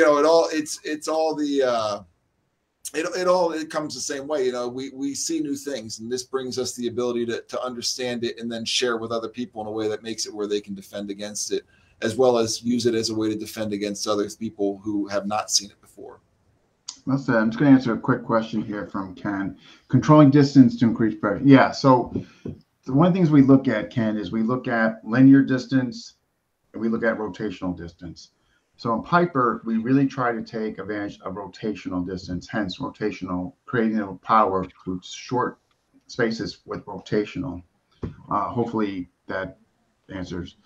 comes the same way. We see new things, and this brings us the ability to understand it and then share with other people in a way that makes it where they can defend against it, as well as use it as a way to defend against other people who have not seen it before. Well said. I'm just going to answer a quick question here from Ken. Controlling distance to increase pressure. Yeah. So one of the things we look at, Ken, is we look at linear distance and we look at rotational distance. So in Piper, we really try to take advantage of rotational distance, hence rotational, creating a power through short spaces with rotational. Hopefully that answers.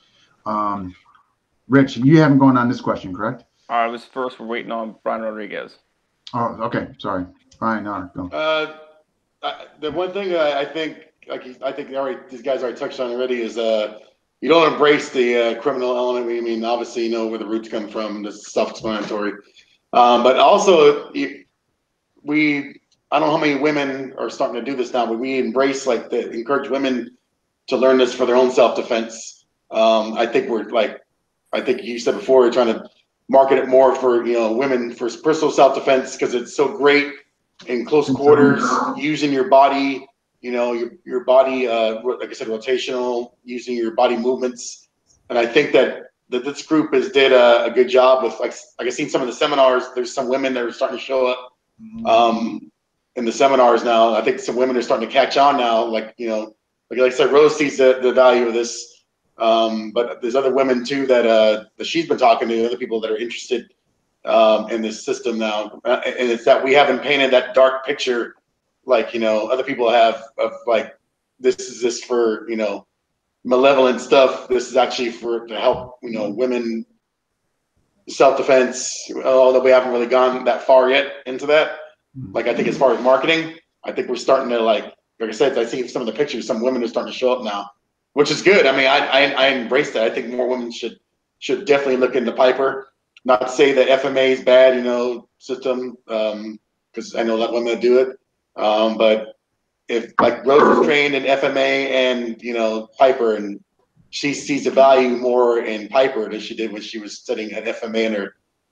Rich, you haven't gone on this question, correct? I was first. We're waiting on Brian Rodriquez. Oh, okay. Sorry. Brian, go. The one thing I think these guys already touched on already is you don't embrace the criminal element. I mean, obviously, you know where the roots come from. This is self-explanatory. But also, I don't know how many women are starting to do this now, but we embrace encourage women to learn this for their own self-defense. I think you said before, we're trying to market it more for women for personal self-defense because it's so great in close quarters, using your body, your body, like I said, rotational, using your body movements. And I think that this group did a good job with like I've seen some of the seminars. There's some women that are starting to show up in the seminars now. I think some women are starting to catch on now. Like I said, Rose sees the value of this. But there's other women too that she's been talking to, other people that are interested in this system now, and it's that we haven't painted that dark picture like other people have of like this is for malevolent stuff. This is actually to help, women self-defense, although we haven't really gone that far yet into that. Like, I think as far as marketing, I think we're starting to, like I said, I see some of the pictures, some women are starting to show up now, which is good. I mean, I embrace that. I think more women should definitely look into Piper. Not to say that FMA is bad, system, because I know a lot of women that do it. But if, like, Rose was trained in FMA and, Piper, and she sees the value more in Piper than she did when she was studying at FMA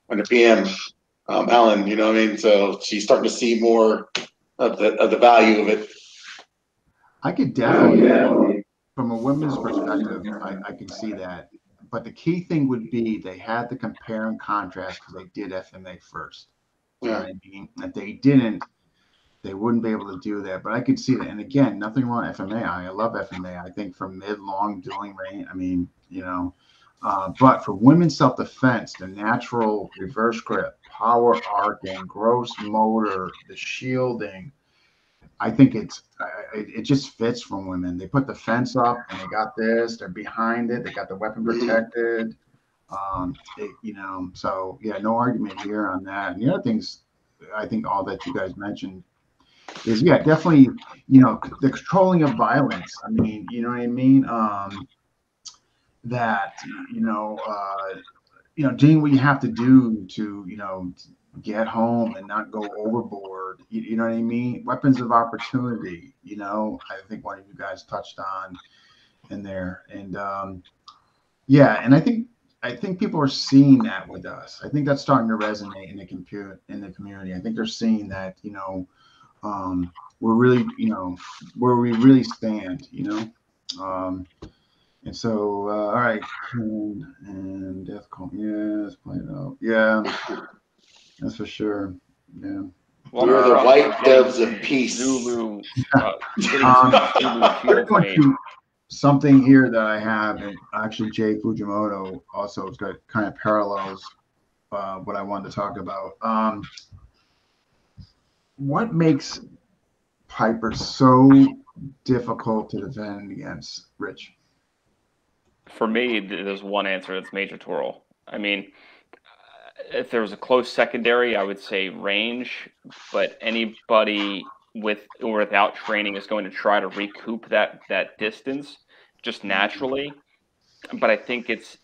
under PM Allen, you know what I mean? So she's starting to see more of the value of it. I could definitely, from a women's perspective, I could see that. But the key thing would be they had to compare and contrast because they did FMA first. You know what I mean? If they didn't, they wouldn't be able to do that. But I could see that. And again, nothing wrong with FMA. I love FMA. I think for mid-long dueling range, I mean, but for women's self-defense, the natural reverse grip, power arcing, gross motor, the shielding, I think it just fits from women. They put the fence up and they got this. They're behind it. They got the weapon protected. So yeah, no argument here on that. And the other things, I think all that you guys mentioned is, yeah, definitely, the controlling of violence. I mean, you know what I mean? Doing what you have to do to, get home and not go overboard. You know what I mean? Weapons of opportunity, I think one of you guys touched on in there. And and I think people are seeing that with us. I think that's starting to resonate in the community. I think they're seeing that, we're really, where we really stand, and so, all right, and Death Call, let's play it out. Yeah, that's for sure. Yeah. Well, we're the white doves of peace. Zulu. Something here that I have, and actually Jay Fujimoto also has got kind of parallels what I wanted to talk about. What makes Piper so difficult to defend against, Rich? For me, there's one answer. It's Major Twirl. I mean, if there was a close secondary, I would say range, but anybody with or without training is going to try to recoup that distance just naturally. But I think it's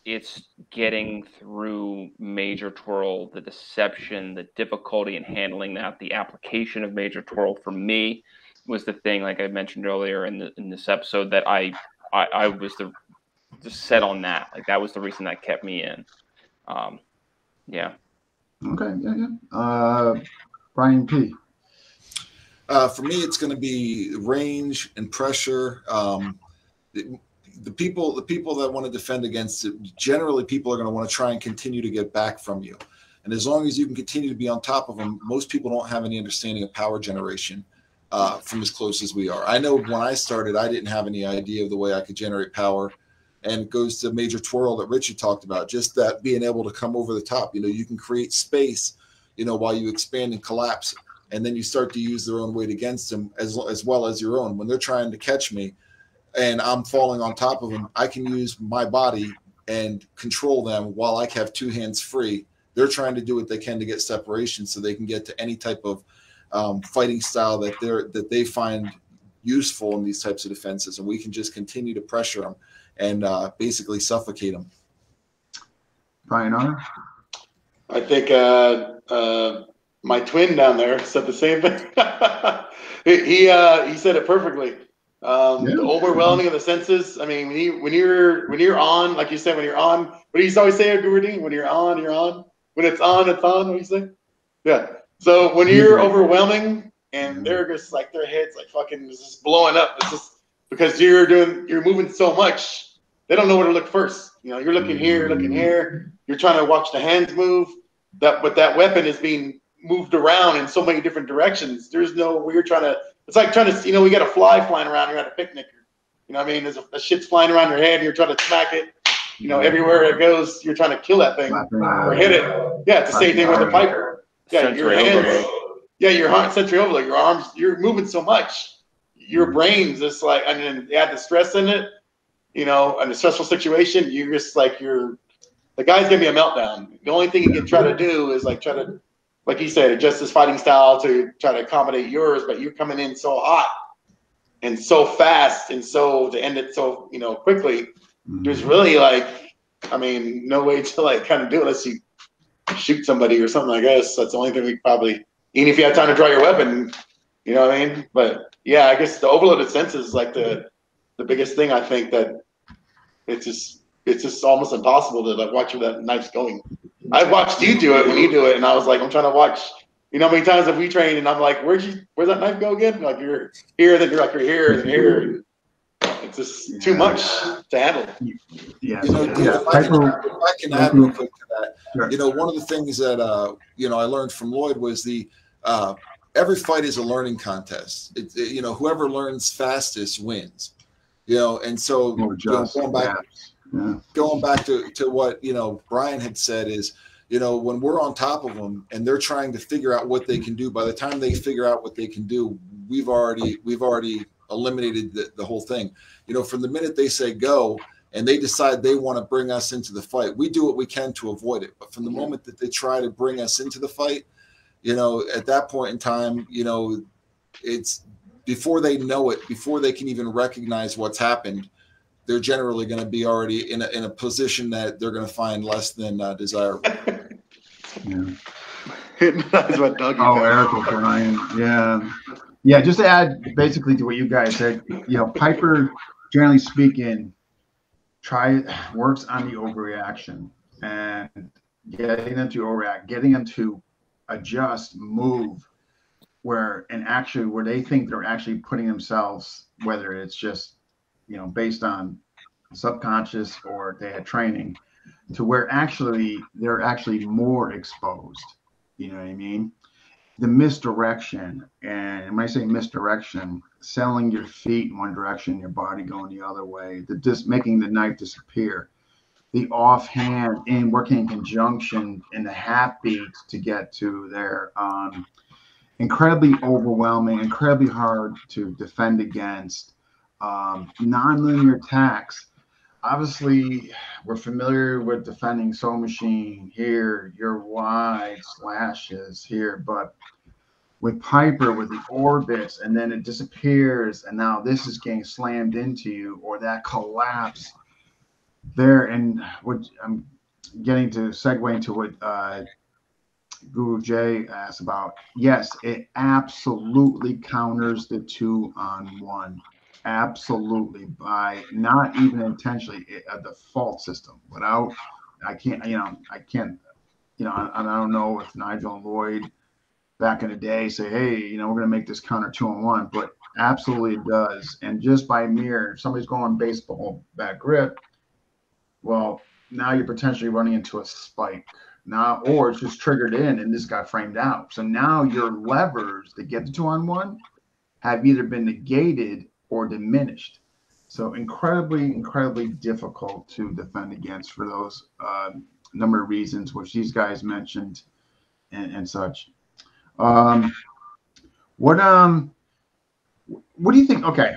getting through Major Twirl, the deception, the difficulty in handling that, the application of Major Twirl for me was the thing, like I mentioned earlier in this episode, that I was just set on that. Like, that was the reason that kept me in. Yeah. Okay. Yeah. Brian P. For me, it's going to be range and pressure. The people that want to defend against it, generally people are going to want to try and continue to get back from you. And as long as you can continue to be on top of them, most people don't have any understanding of power generation from as close as we are. I know when I started, I didn't have any idea of the way I could generate power. And it goes to Major Twirl that Richard talked about, just that being able to come over the top. You can create space, while you expand and collapse. And then you start to use their own weight against them as well as your own. When they're trying to catch me and I'm falling on top of them, I can use my body and control them while I have two hands free. They're trying to do what they can to get separation so they can get to any type of fighting style that they find useful in these types of defenses. And we can just continue to pressure them and basically suffocate them. Brian R. I think my twin down there said the same thing. he said it perfectly. The overwhelming of the senses. I mean, when you're on, like you said, when you're on, what do you always say, Gurdy? When you're on, you're on. When it's on, it's on. What do you say? Yeah. So when you're overwhelming and they're just like, their heads like fucking just blowing up, it's just because you're moving so much. They don't know where to look first. You're looking here, you're looking here. You're trying to watch the hands move. But that weapon is being moved around in so many different directions. There's no where you're trying to. It's like trying to. We got a fly flying around. You're at a picnic. What I mean? There's a shit's flying around your head. And you're trying to smack it. Everywhere it goes, you're trying to kill that thing or hit it. Yeah, it's the same thing with the Piper. Yeah, your hands. Yeah, your sensory overload. Your arms. You're moving so much. Your brain's just like. And then add the stress in it. in a stressful situation, you're just like the guy's gonna be a meltdown. The only thing he can try to do is like like he said, adjust his fighting style to try to accommodate yours, but you're coming in so hot and so fast and so to end it so quickly. There's really no way to like kind of do it unless you shoot somebody or something. I guess that's the only thing we probably, even if you have time to draw your weapon, you know what I mean? But yeah, I guess the overloaded senses is like the biggest thing. I think that it's just almost impossible to like watch where that knife's going. I've watched you do it when you do it, and I was like, I'm trying to watch. How many times have we trained? And I'm like, where'd that knife go again? Like you're here, then you're like you're here, then here. It's just too much to handle. Yeah. If I can add real quick to that, sure. One of the things that I learned from Lloyd was every fight is a learning contest. Whoever learns fastest wins. And so going back to what Brian had said is, when we're on top of them and they're trying to figure out what they can do, by the time they figure out what they can do, we've already eliminated the whole thing. From the minute they say go and they decide they want to bring us into the fight, we do what we can to avoid it. But from the moment that they try to bring us into the fight, at that point in time, it's before they know it, before they can even recognize what's happened, they're generally going to be already in a position that they're going to find less than desirable. That's what Doug. Eric O'Brien. Yeah. Just to add basically to what you guys said, Piper, generally speaking, works on the overreaction and getting them to overreact, getting them to adjust, move, where they think they're actually putting themselves, whether it's just based on subconscious or they had training, to where they're actually more exposed. You know what I mean? The misdirection, and when I say misdirection, selling your feet in one direction, your body going the other way, making the knife disappear, the offhand and working in conjunction in the half beats to get to their incredibly overwhelming, incredibly hard to defend against. Non-linear attacks. Obviously, we're familiar with defending Soul Machine here, your wide slashes here, but with Piper, with the orbits, and then it disappears, and now this is getting slammed into you, or that collapse there. And what I'm getting to segue into what Guru J asked about. Yes, it absolutely counters the 2-on-1. Absolutely, by not even intentionally a default system. I don't know if Nigel and Lloyd back in the day say, hey, we're going to make this counter 2-on-1, but absolutely it does. And just by if somebody's going baseball back grip, well, now you're potentially running into a spike. Now, or it's just triggered in and this got framed out. So now your levers to get the 2-on-1 have either been negated or diminished. So incredibly difficult to defend against for those number of reasons, which these guys mentioned and such. What do you think? Okay.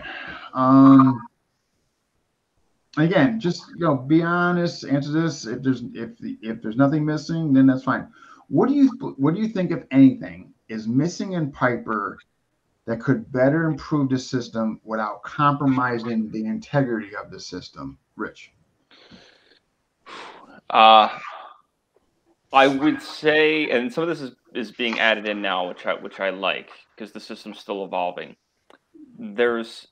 Again, just be honest. Answer this. If there's nothing missing, then that's fine. What do you think, if anything, is missing in Piper that could better improve the system without compromising the integrity of the system? Rich. I would say, and some of this is being added in now, which I like, because the system's still evolving. There's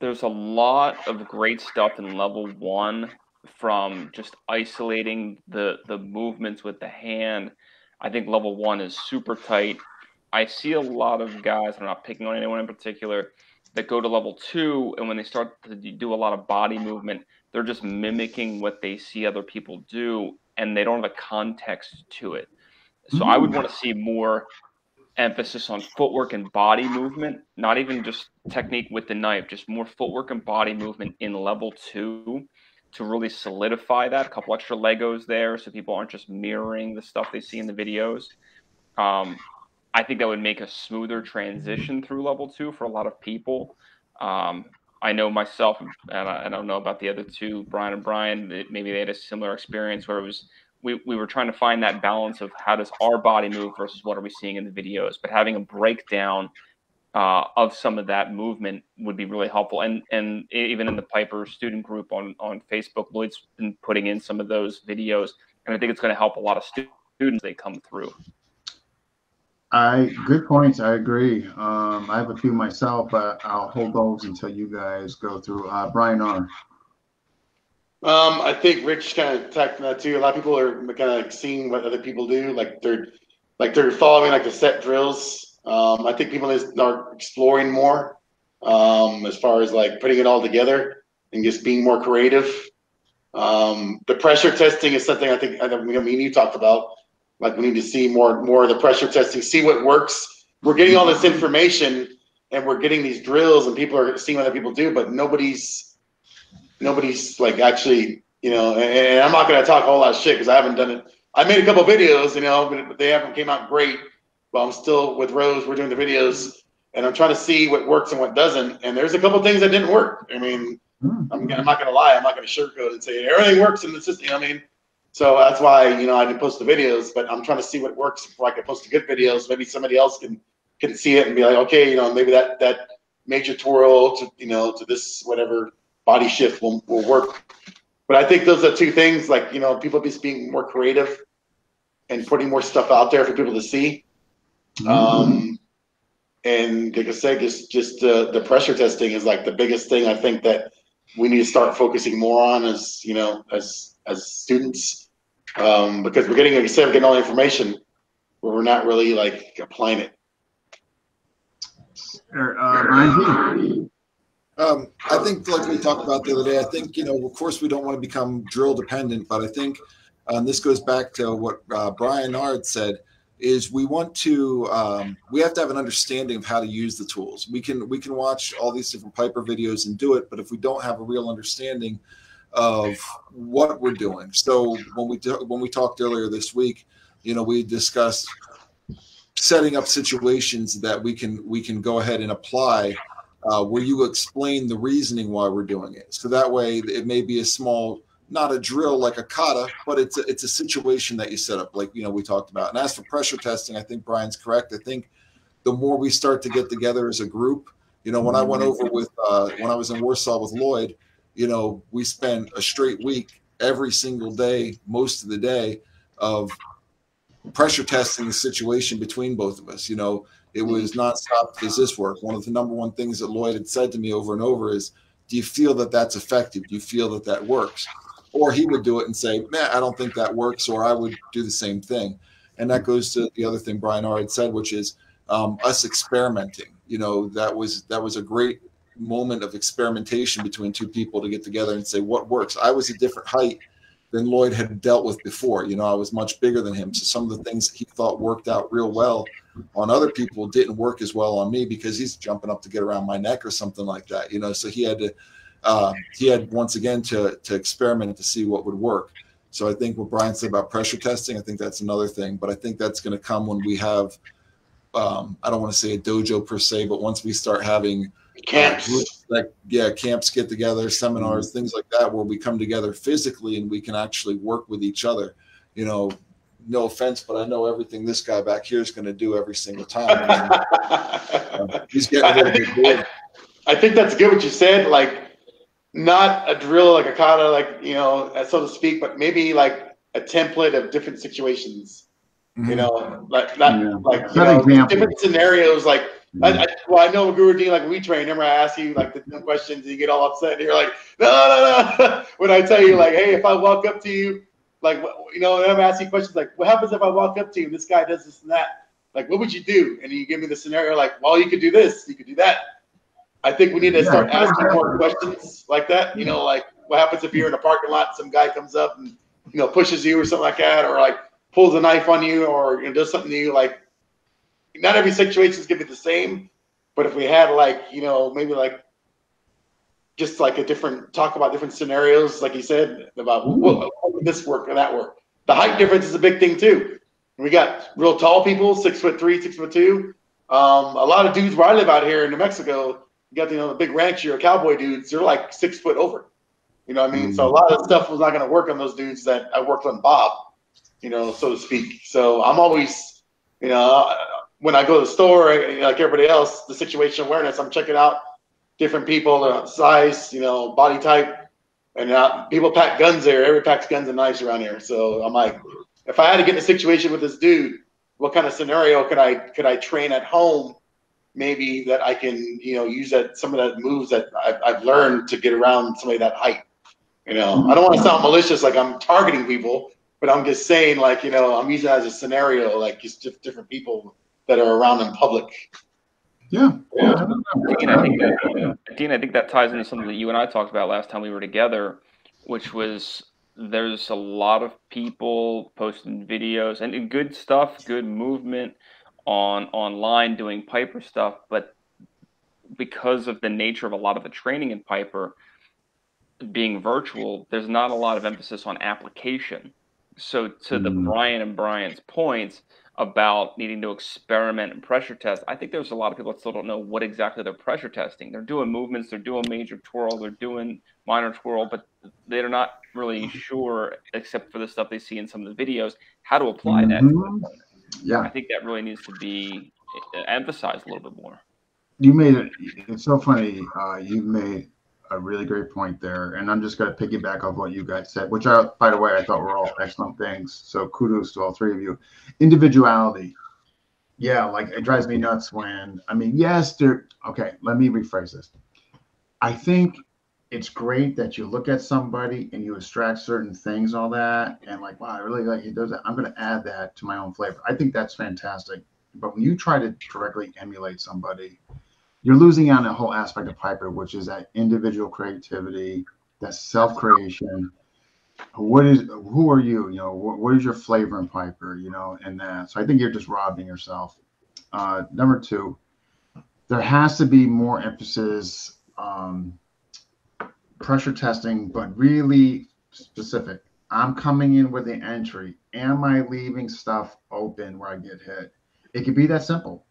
a lot of great stuff in level 1 from just isolating the movements with the hand. I think level 1 is super tight. I see a lot of guys, I'm not picking on anyone in particular, that go to level 2, and when they start to do a lot of body movement, they're just mimicking what they see other people do, and they don't have a context to it. So I would want to see more emphasis on footwork and body movement, not even just technique with the knife, just more footwork and body movement in level 2 to really solidify that. A couple extra Legos there so people aren't just mirroring the stuff they see in the videos. I think that would make a smoother transition through level 2 for a lot of people. I know myself, and I don't know about the other two, Brian and Brian, maybe they had a similar experience where it was we were trying to find that balance of how does our body move versus what are we seeing in the videos. But having a breakdown of some of that movement would be really helpful. And even in the Piper student group on Facebook, Lloyd's been putting in some of those videos, and I think it's going to help a lot of students they come through. Good points. I agree. I have a few myself, but I'll hold those until you guys go through. Brian R. I think Rich kind of attacked that too. A lot of people are kind of seeing what other people do, like they're following like the set drills. I think people are exploring more as far as like putting it all together and just being more creative. The pressure testing is something I mean you talked about. Like we need to see more of the pressure testing, see what works. We're getting all this information and we're getting these drills and people are seeing what other people do, but nobody's like actually, you know, and I'm not going to talk a whole lot of shit because I haven't done it. I made a couple of videos, you know, but they haven't came out great. But I'm still with Rose. We're doing the videos and I'm trying to see what works and what doesn't. And there's a couple of things that didn't work. I mean, I'm not going to lie. I'm not going to sugarcoat and say everything works in the system. You know what I mean? So that's why, you know, I didn't post the videos, but I'm trying to see what works before I can post the good videos. Maybe somebody else can see it and be like, okay, you know, maybe that major twirl to, you know, to this whatever body shift will work. But I think those are two things, like, you know, people just being more creative and putting more stuff out there for people to see. And like I said, just the pressure testing is like the biggest thing I think that we need to start focusing more on as, you know, as students. Because we're getting, like I said, we're getting all the information, but we're not really like applying it. I think, like we talked about the other day, I think, you know, of course, we don't want to become drill dependent, but I think this goes back to what Brian Ard said, is we want to, we have to have an understanding of how to use the tools. We can watch all these different Piper videos and do it, but if we don't have a real understanding of what we're doing. So when we talked earlier this week, you know, we discussed setting up situations that we can go ahead and apply where you explain the reasoning why we're doing it. So that way it may be a small, not a drill like a kata, but it's a situation that you set up, like, you know, we talked about. And as for pressure testing, I think Brian's correct. I think the more we start to get together as a group, you know, when I went over with when I was in Warsaw with Lloyd, you know, we spent a straight week every single day, most of the day, of pressure testing the situation between both of us. You know, it was nonstop. Does this work? One of the number one things that Lloyd had said to me over and over is, do you feel that that's effective? Do you feel that that works? Or he would do it and say, man, I don't think that works. Or I would do the same thing. And that goes to the other thing Brian already said, which is us experimenting. You know, that was a great moment of experimentation between two people to get together and say what works. I was a different height than Lloyd had dealt with before. You know, I was much bigger than him. So some of the things that he thought worked out real well on other people didn't work as well on me because he's jumping up to get around my neck or something like that. You know, so he had once again to experiment to see what would work. So I think what Brian said about pressure testing, I think that's another thing, but I think that's going to come when we have, I don't want to say a dojo per se, but once we start having camps, camps get together, seminars, things like that, where we come together physically and we can actually work with each other. You know, no offense, but I know everything this guy back here is going to do every single time. He's getting a little bit bored. I think that's good what you said. Like, not a drill like a kata, like, you know, so to speak, but maybe like a template of different situations. You know, like different scenarios. Like, I know Guru Dean, like we train. Remember, I ask you like the questions, and you get all upset, and you're like, no. When I tell you, like, hey, if I walk up to you, like, you know, and I'm asking questions like, what happens if I walk up to you and this guy does this and that? Like, what would you do? And you give me the scenario, like, well, you could do this, you could do that. I think we need to start asking more questions like that. You know, like, what happens if you're in a parking lot, some guy comes up and, you know, pushes you or something like that, or like pulls a knife on you, or, you know, does something to you. Like, not every situation is going to be the same, but if we had, like, you know, maybe like just like talk about different scenarios, like you said, about what would this work or that work. The height difference is a big thing too. We got real tall people, 6'3", 6'2". A lot of dudes where I live out here in New Mexico, you got the big rancher or cowboy dudes. They're like 6 foot over. You know what I mean? So a lot of the stuff was not going to work on those dudes that I worked on Bob, so to speak. So I'm always, when I go to the store, like everybody else, the situation awareness, I'm checking out different people, size, body type. And people pack guns there. Everybody packs guns and knives around here. So I'm like, if I had to get in a situation with this dude, what kind of scenario could I train at home? Maybe that I can, use some of that moves that I've learned to get around somebody that height. I don't want to sound malicious, like I'm targeting people, but I'm just saying, like, I'm using it as a scenario, like just different people that are around in public. Yeah. Dean, I think that ties into something that you and I talked about last time we were together, which was there's a lot of people posting videos and good stuff, good movement online doing Piper stuff, but because of the nature of a lot of the training in Piper being virtual, there's not a lot of emphasis on application. So to the Brian and Brian's points about needing to experiment and pressure test, I think there's a lot of people that still don't know what exactly they're pressure testing. They're doing movements, they're doing major twirl, they're doing minor twirl, but they're not really sure, except for the stuff they see in some of the videos, how to apply that. Yeah. I think that really needs to be emphasized a little bit more. You made it. It's so funny. You made a really great point there, and I'm just going to piggyback off what you guys said, which, by the way, I thought were all excellent things. So kudos to all three of you. Individuality. Yeah, like it drives me nuts when, yes, okay, let me rephrase this. I think it's great that you look at somebody and you extract certain things, all that, and like, wow, I really like he does that. I'm going to add that to my own flavor. I think that's fantastic. But when you try to directly emulate somebody, you're losing out on a whole aspect of Piper, which is that individual creativity, that self-creation. Who are you? What is your flavor in Piper? And that. So I think you're just robbing yourself. Number two, there has to be more emphasis pressure testing, but really specific. I'm coming in with the entry. Am I leaving stuff open where I get hit? It could be that simple.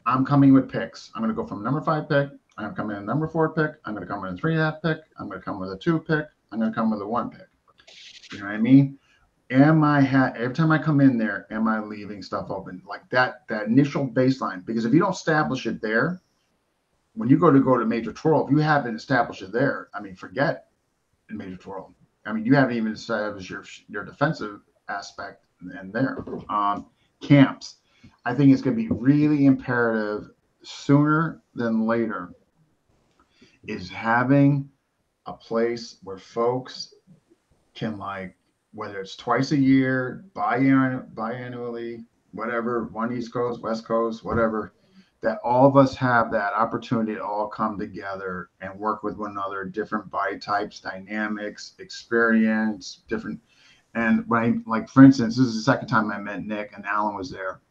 I'm coming with picks. I'm going to go from number 5 pick. I'm going to come in a number 4 pick. I'm going to come in a 3.5 pick. I'm going to come with a 2 pick. I'm going to come with a 1 pick. You know what I mean? Every time I come in there, am I leaving stuff open? Like that initial baseline. Because if you don't establish it there, when you go to major twirl, if you haven't established it there, forget major twirl. You haven't even established your defensive aspect in there. Camps. I think it's going to be really imperative sooner than later is having a place where folks can, like, whether it's twice a year, biannually, whatever, one East Coast, West Coast, whatever, that all of us have that opportunity to all come together and work with one another, different body types, dynamics, experience, different. And for instance, this is the second time I met Nick and Alan was there.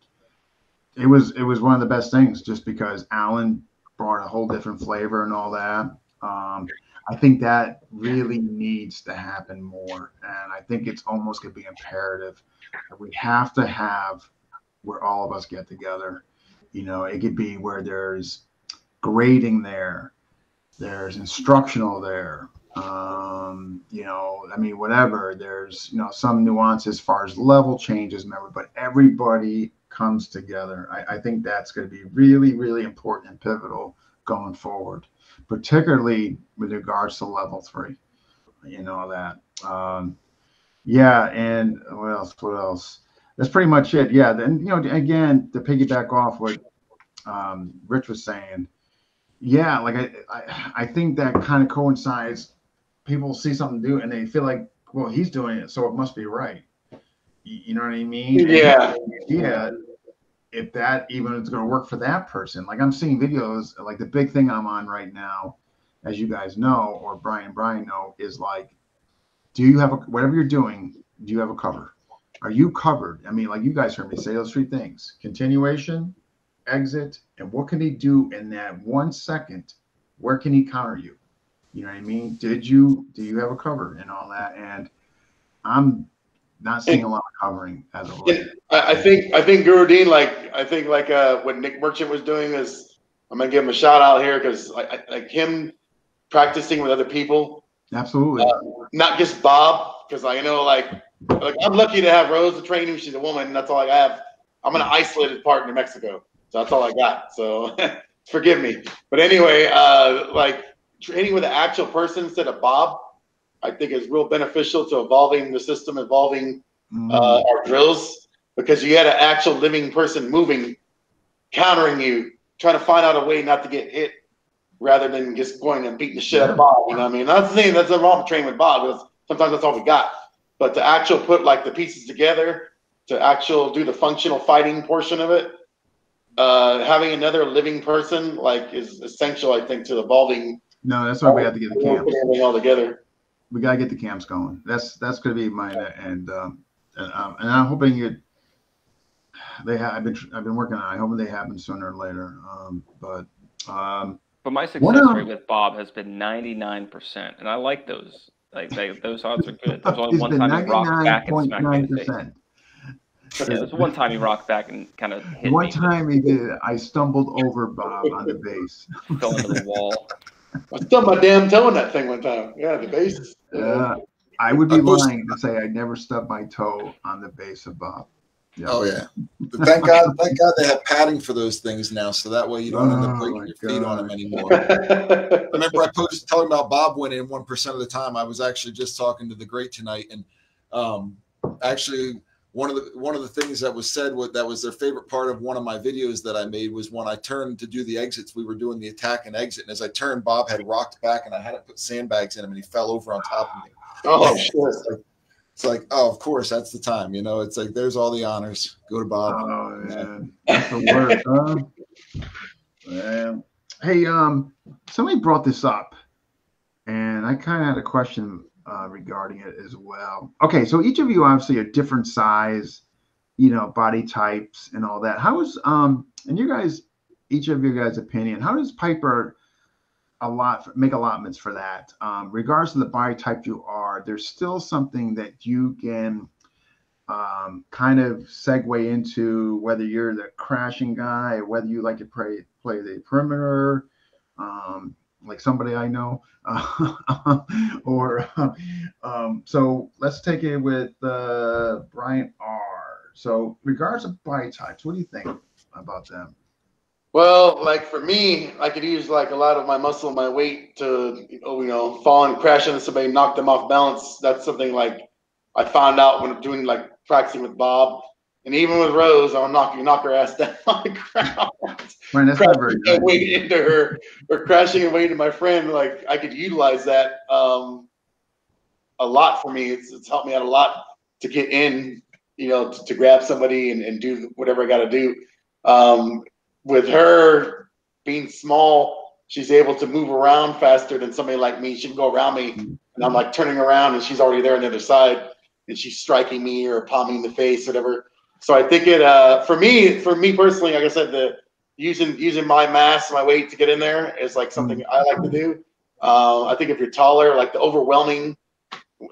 It was one of the best things just because Alan brought a whole different flavor and all that. I think that really needs to happen more. And I think it's almost going to be imperative that we have to have where all of us get together. It could be where there's grading there, there's instructional there, whatever. There's, some nuances as far as level changes, but everybody comes together. I think that's going to be really, really important and pivotal going forward, particularly with regards to level 3. That. And what else? That's pretty much it. Yeah. Then, again, to piggyback off what Rich was saying, yeah, like I think that kind of coincides. People see something to do and they feel like, well, he's doing it, so it must be right. You know what I mean? Yeah. Yeah. If that even is going to work for that person. Like I'm seeing videos, like the big thing I'm on right now, as you guys know, or Brian know, is like, do you have whatever you're doing, do you have a cover? Are you covered? Like you guys heard me say those 3 things: continuation, exit, and what can he do in that 1 second? Where can he counter you? You know what I mean? Do you have a cover and all that? And I'm not seeing a lot of covering as of late. I think Guru Dean, like what Nick Merchant was doing is I'm gonna give him a shout out here because like him practicing with other people. Absolutely. Not just Bob, because I know like I'm lucky to have Rose to train me. She's a woman. That's all I have. I'm an isolated part in New Mexico, so that's all I got. So forgive me. But anyway, like training with an actual person instead of Bob, I think is real beneficial to evolving the system, evolving our drills, because you had an actual living person moving, countering you, trying to find out a way not to get hit, rather than just going and beating the shit out of Bob. You know what I mean? That's the thing. That's the wrong training with Bob. Because sometimes that's all we got. But to actually put like the pieces together, to actually do the functional fighting portion of it, having another living person like is essential, I think, to evolving. No, that's why we have to get the camps. Everything all together. We gotta get the camps going. That's going to be mine. And I'm hoping I've been working on it. I'm hoping they happen sooner or later. But my success rate with Bob has been 99%, and I like those. Like those odds are good. There's only one time he rocked back and smacked me in the face. Yeah, there's one time he rocked back and kind of hit one me. Time he did. I stumbled over Bob on the base. Fell into the wall. I stubbed my damn toe in that thing one time. Yeah, the base. I would be lying to say I never stubbed my toe on the base of Bob. Yeah. Oh yeah. But thank God they have padding for those things now, so that way you don't end up breaking your feet on them anymore. I remember I posted talking about Bob winning 1% of the time. I was actually just talking to the great tonight, and actually one of the things that was said that was their favorite part of one of my videos that I made was when I turned to do the exits. We were doing the attack and exit, and as I turned, Bob had rocked back, and I had to put sandbags in him, and he fell over on top of me. Oh shit. It's like, oh, of course, that's the time. You know, it's like there's all the honors. Go to Bob. Oh, man. That's the worst, huh? Man. Hey, somebody brought this up, and I kind of had a question regarding it as well. Okay, so each of you obviously are different size, body types and all that. How is, and you guys, each of you guys' opinion, how does Piper make allotments for that? Regardless of the body type you are, there's still something that you can kind of segue into, whether you're the crashing guy or whether you like to play the perimeter, like somebody I know, or so let's take it with Brian R. So regardless of body types, what do you think about them? Well, like for me, I could use like a lot of my muscle and my weight to, fall and crash into somebody, knock them off balance. That's something like I found out when I'm doing like practicing with Bob, and even with Rose, I'll knock her ass down on the ground. Right, that's not very good. Weight into her, or crashing and weight into my friend. Like I could utilize that a lot for me. It's helped me out a lot to get in, to grab somebody and do whatever I got to do. With her being small, she's able to move around faster than somebody like me. She can go around me, and I'm like turning around, and she's already there on the other side, and she's striking me or palming the face, whatever. So I think it for me personally, like I said, using my mass, my weight to get in there is like something I like to do. I think if you're taller, like the overwhelming,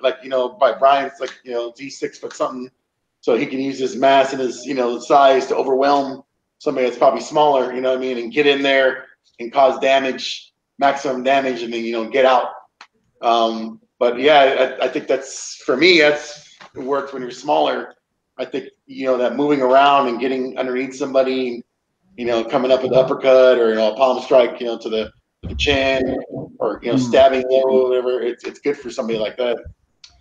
like by Brian's like he's 6 foot something, so he can use his mass and his size to overwhelm somebody that's probably smaller, and get in there and cause damage, maximum damage, and then, get out. But yeah, I think that's, for me, that's it works when you're smaller. I think, that moving around and getting underneath somebody, coming up with an uppercut or, a palm strike, to the chin, or, stabbing low, whatever, it's good for somebody like that.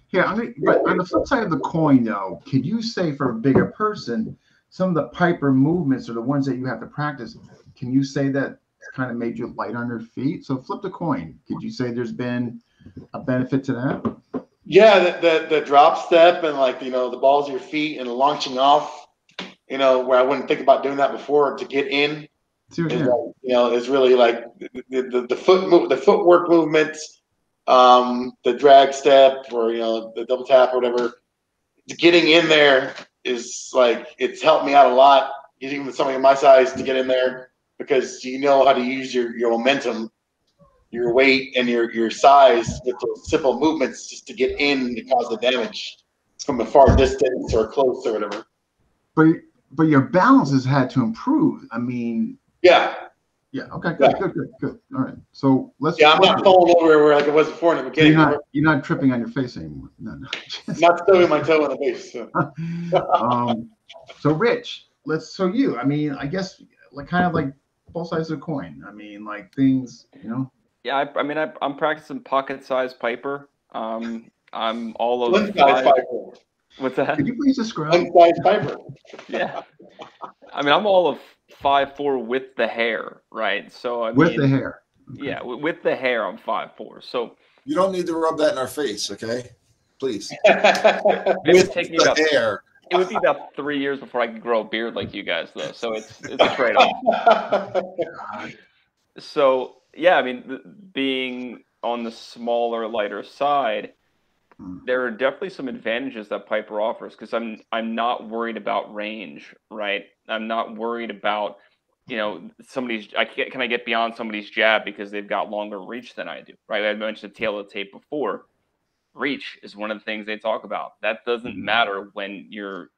Yeah, but on the flip side of the coin, though, could you say for a bigger person, some of the Piper movements are the ones that you have to practice? Can you say that kind of made you light on your feet? So flip the coin. Could you say there's been a benefit to that? Yeah, the drop step and like, the balls of your feet and launching off, where I wouldn't think about doing that before, to get in, is really like the footwork movements, the drag step or, the double tap or whatever, getting in there is like, it's helped me out a lot, even with somebody my size, to get in there, because you know how to use your momentum, your weight, and your size with those simple movements just to get in to cause the damage from a far distance or close or whatever. But your balance has had to improve. I mean, yeah, Yeah. Okay. Good. Yeah. Good. All right. So let's. Yeah, I'm not falling over where like it was before in the beginning. You're not tripping on your face anymore. No. Not stubbing my toe on the base. So. So Rich, so you. I mean, I guess like kind of like both sides of the coin. I mean, like things, you know. Yeah, I mean, I'm practicing pocket-sized Piper. I'm all of Slim-sized Piper. What's that? Could you please describe? Slim-sized Piper. Yeah. I mean, I'm all of 5'4" with the hair, right? So with the hair. Okay. Yeah, with the hair, I'm 5'4". So you don't need to rub that in our face, okay? Please. It would take me about hair. It would be about 3 years before I could grow a beard like you guys, though. So it's a trade-off. So yeah, I mean, being on the smaller, lighter side, there are definitely some advantages that Piper offers because I'm not worried about range, right? I'm not worried about, you know, can I get beyond somebody's jab because they've got longer reach than I do, right? I mentioned tail of the tape before. Reach is one of the things they talk about. That doesn't matter when you're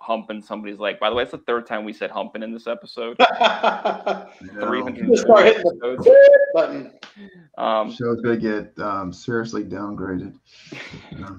humping somebody's leg. By the way, it's the third time we said humping in this episode. 300 button. Show's gonna get seriously downgraded.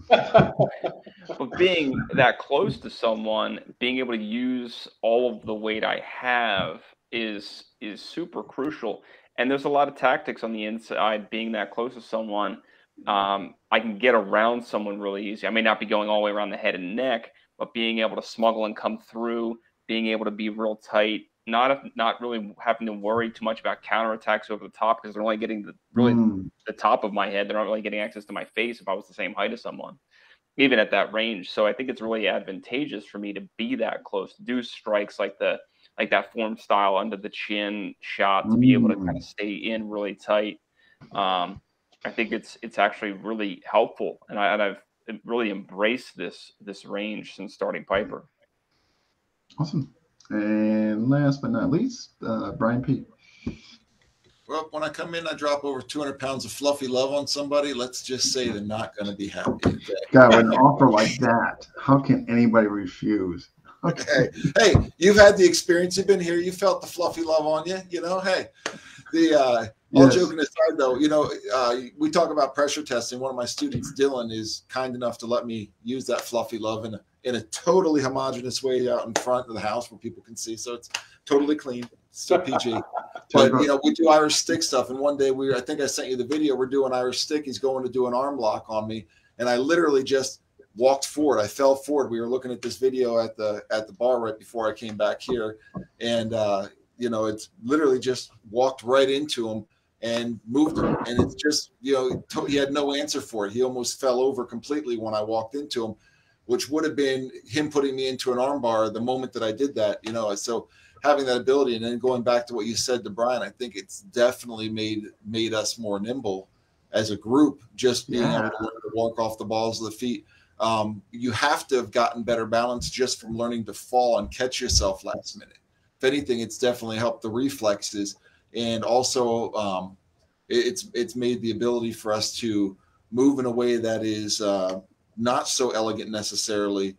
But being that close to someone, being able to use all of the weight I have is super crucial. And there's a lot of tactics on the inside. Being that close to someone, I can get around someone really easy. I may not be going all the way around the head and neck, but being able to smuggle and come through, being able to be real tight, not really having to worry too much about counterattacks over the top because they're only getting the top of my head. They're not really getting access to my face if I was the same height as someone, even at that range. So I think it's really advantageous for me to be that close, to do strikes like that form style under the chin shot, to be able to kind of stay in really tight. I think it's actually really helpful, and I've really embraced this range since starting Piper. Awesome. And last but not least, Brian P. Well, when I come in, I drop over 200 pounds of fluffy love on somebody. Let's just say they're not going to be happy. God, with an offer like that, how can anybody refuse? Okay. Hey, you've had the experience. You've been here. You felt the fluffy love on you. You know, hey, all joking aside, though, you know, we talk about pressure testing. One of my students, Dylan, is kind enough to let me use that fluffy love in a totally homogeneous way out in front of the house where people can see. So it's totally clean, still PG. But, you know, we do Irish stick stuff. And one day I think I sent you the video. We're doing Irish stick. He's going to do an arm lock on me. And I literally just walked forward. I fell forward. We were looking at this video at the bar right before I came back here. And, you know, it's literally just walked right into him and moved him. And it's just, you know, he had no answer for it. He almost fell over completely when I walked into him, which would have been him putting me into an arm bar the moment that I did that, you know. So having that ability, and then going back to what you said to Brian, I think it's definitely made us more nimble as a group, just being able to learn to walk off the balls of the feet. You have to have gotten better balance just from learning to fall and catch yourself last minute. If anything, it's definitely helped the reflexes. And also it's made the ability for us to move in a way that is not so elegant necessarily,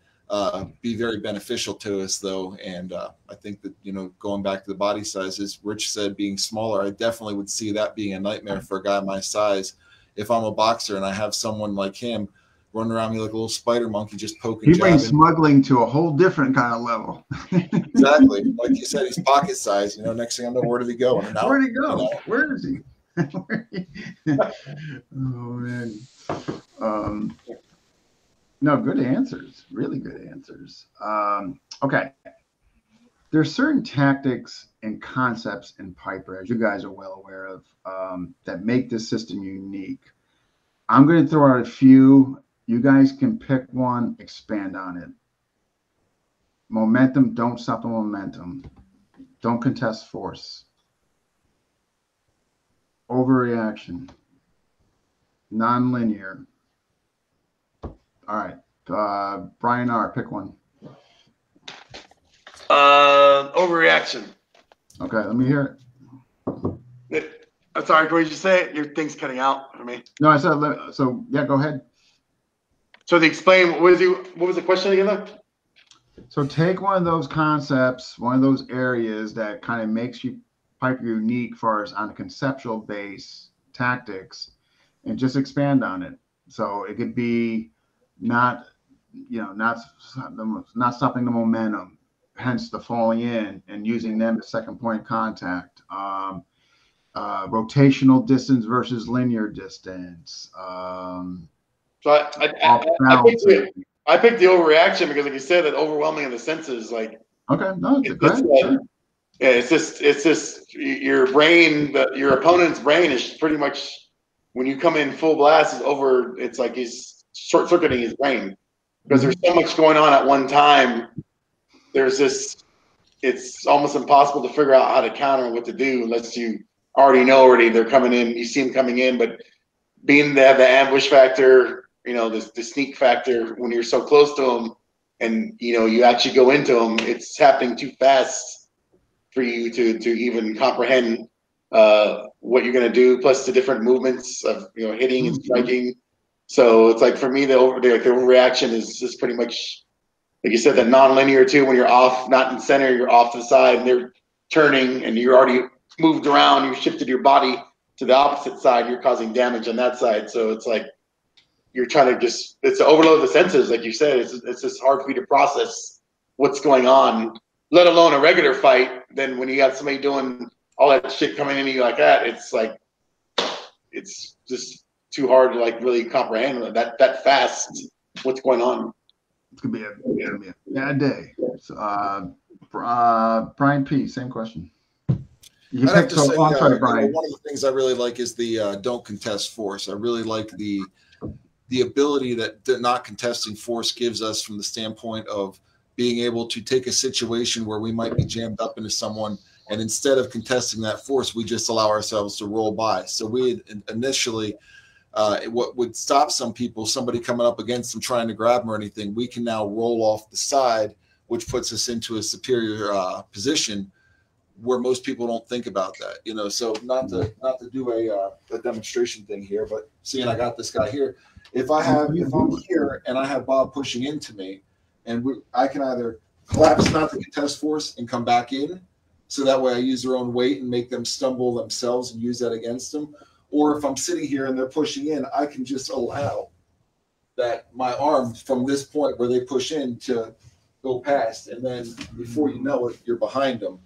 be very beneficial to us, though. And I think that, you know, going back to the body sizes, Rich said being smaller, I definitely would see that being a nightmare for a guy my size. If I'm a boxer and I have someone like him running around me like a little spider monkey, just poking. He brings smuggling to a whole different kind of level. Exactly. Like you said, he's pocket size. You know, next thing I know, where did he go? Where'd he go? You know? Where is he? Oh, man. No, good answers. Really good answers. Okay. There's certain tactics and concepts in Piper, as you guys are well aware of, that make this system unique. I'm going to throw out a few. You guys can pick one, expand on it. Momentum, don't stop the momentum. Don't contest force. Overreaction. Nonlinear. All right. Brian R., pick one. Overreaction. Okay, let me hear it. I'm sorry, what did you say? Your thing's cutting out for me. No, I said, so yeah, go ahead. So to explain, what was the question again, though? So take one of those concepts, one of those areas that kind of makes you Piper unique for us on a conceptual base tactics, and just expand on it. So it could be not, not stopping the momentum, hence the falling in and using them as second point contact. Rotational distance versus linear distance. So I picked the overreaction because, like you said, that overwhelming of the senses. Like, okay, no, go ahead. Yeah, it's just your brain. Your opponent's brain is pretty much, when you come in full blast, is over. It's like he's short circuiting his brain because there's so much going on at one time. There's this. It's almost impossible to figure out how to counter and what to do unless you already they're coming in. You see them coming in, but being they have the ambush factor, the sneak factor when you're so close to them, and you actually go into them, it's happening too fast for you to even comprehend what you're going to do. Plus the different movements of hitting and striking. So it's like, for me, the overreaction is just pretty much, like you said, that non-linear too. When you're off, not in center, you're off to the side, and they're turning, and you're already moved around. You shifted your body to the opposite side. You're causing damage on that side. So it's like you're trying to it's to overload the senses, like you said. It's just hard for you to process what's going on, let alone a regular fight. Then when you got somebody doing all that shit coming into you like that, it's like it's just too hard to like really comprehend that fast what's going on. It's gonna be a bad day. So, Brian P, same question. I'd have to say, one of the things I really like is the don't contest force. I really like the ability that the not contesting force gives us from the standpoint of being able to take a situation where we might be jammed up into someone, and instead of contesting that force, we just allow ourselves to roll by. So we initially, what would stop some people, somebody coming up against them trying to grab them or anything, we can now roll off the side, which puts us into a superior position where most people don't think about that, So not to do a demonstration thing here, but seeing I got this guy here, if I'm here and I have Bob pushing into me, and I can either collapse not the contest force and come back in, so that way I use their own weight and make them stumble themselves and use that against them. Or if I'm sitting here and they're pushing in, I can just allow that my arm from this point where they push in to go past, and then before you know it, you're behind them.